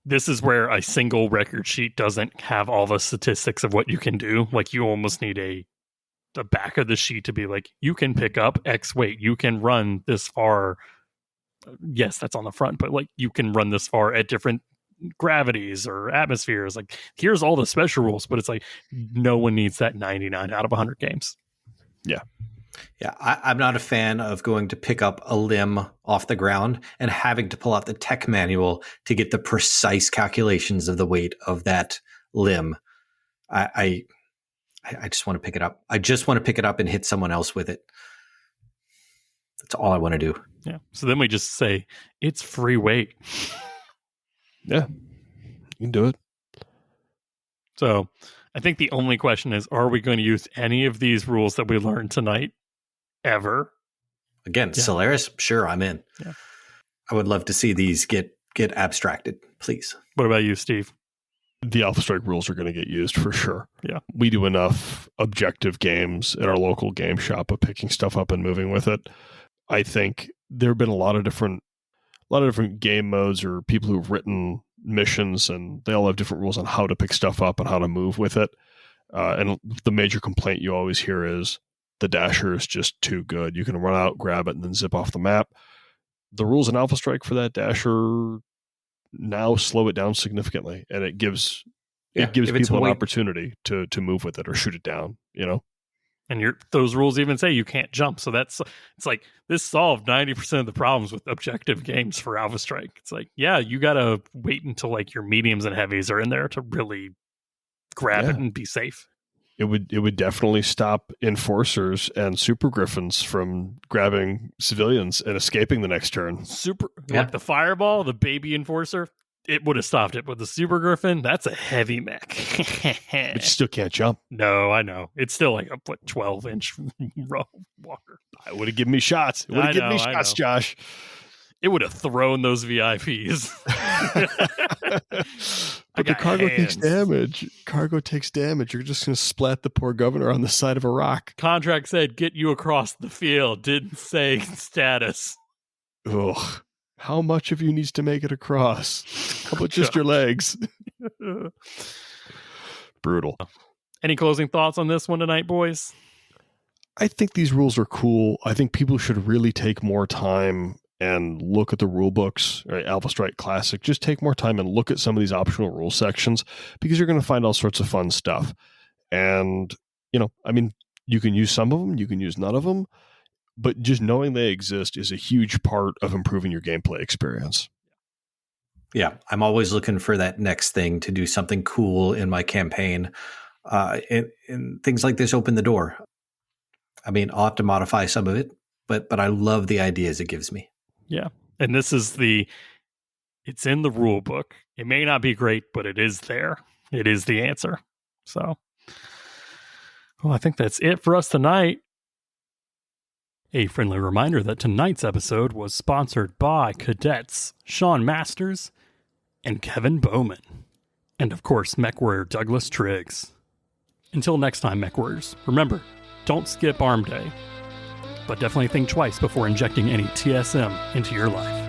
This is where a single record sheet doesn't have all the statistics of what you can do. Like, you almost need the back of the sheet to be like, you can pick up X weight, you can run this far. Yes, that's on the front, but like, you can run this far at different gravities or atmospheres. Like, here's all the special rules, but it's like, no one needs that 99 out of 100 games. Yeah. Yeah, I'm not a fan of going to pick up a limb off the ground and having to pull out the tech manual to get the precise calculations of the weight of that limb. I just want to pick it up. I just want to pick it up and hit someone else with it. That's all I want to do. Yeah. So then we just say, it's free weight. Yeah, you can do it. So I think the only question is, are we going to use any of these rules that we learned tonight ever? Again, yeah. Solaris, sure, I'm in. Yeah. I would love to see these get abstracted, please. What about you, Steve? The Alpha Strike rules are going to get used for sure. Yeah. We do enough objective games at our local game shop of picking stuff up and moving with it. I think there have been a lot of different game modes or people who've written missions, and they all have different rules on how to pick stuff up and how to move with it. And the major complaint you always hear is the dasher is just too good. You can run out, grab it, and then zip off the map. The rules in Alpha Strike for that dasher now slow it down significantly, and it gives people an opportunity to move with it or shoot it down, you know? And those rules even say you can't jump. So it's like, this solved 90% of the problems with objective games for Alpha Strike. It's like, yeah, you got to wait until like your mediums and heavies are in there to really grab it and be safe. It would definitely stop enforcers and super griffins from grabbing civilians and escaping the next turn. Like the fireball, the baby enforcer, it would have stopped it. But the super griffin, that's a heavy mech. But you still can't jump. No, I know. It's still like a 12-inch walker. It would have given me shots. It would have given me shots, Josh. It would have thrown those VIPs. But the cargo takes damage. Cargo takes damage. You're just going to splat the poor governor on the side of a rock. Contract said, get you across the field. Didn't say status. Ugh. How much of you needs to make it across? How about just your legs? Brutal. Any closing thoughts on this one tonight, boys? I think these rules are cool. I think people should really take more time and look at the rule books, right? Alpha Strike Classic. Just take more time and look at some of these optional rule sections, because you're going to find all sorts of fun stuff. And, you can use some of them, you can use none of them, but just knowing they exist is a huge part of improving your gameplay experience. Yeah, I'm always looking for that next thing to do something cool in my campaign. And things like this open the door. I'll have to modify some of it, but I love the ideas it gives me. Yeah. And this is it's in the rule book. It may not be great, but it is there. It is the answer. So, I think that's it for us tonight. A friendly reminder that tonight's episode was sponsored by Cadets Sean Masters and Kevin Bowman. And of course, Mechwarrior Douglas Triggs. Until next time, Mechwarriors, remember, don't skip Arm Day, but definitely think twice before injecting any TSM into your life.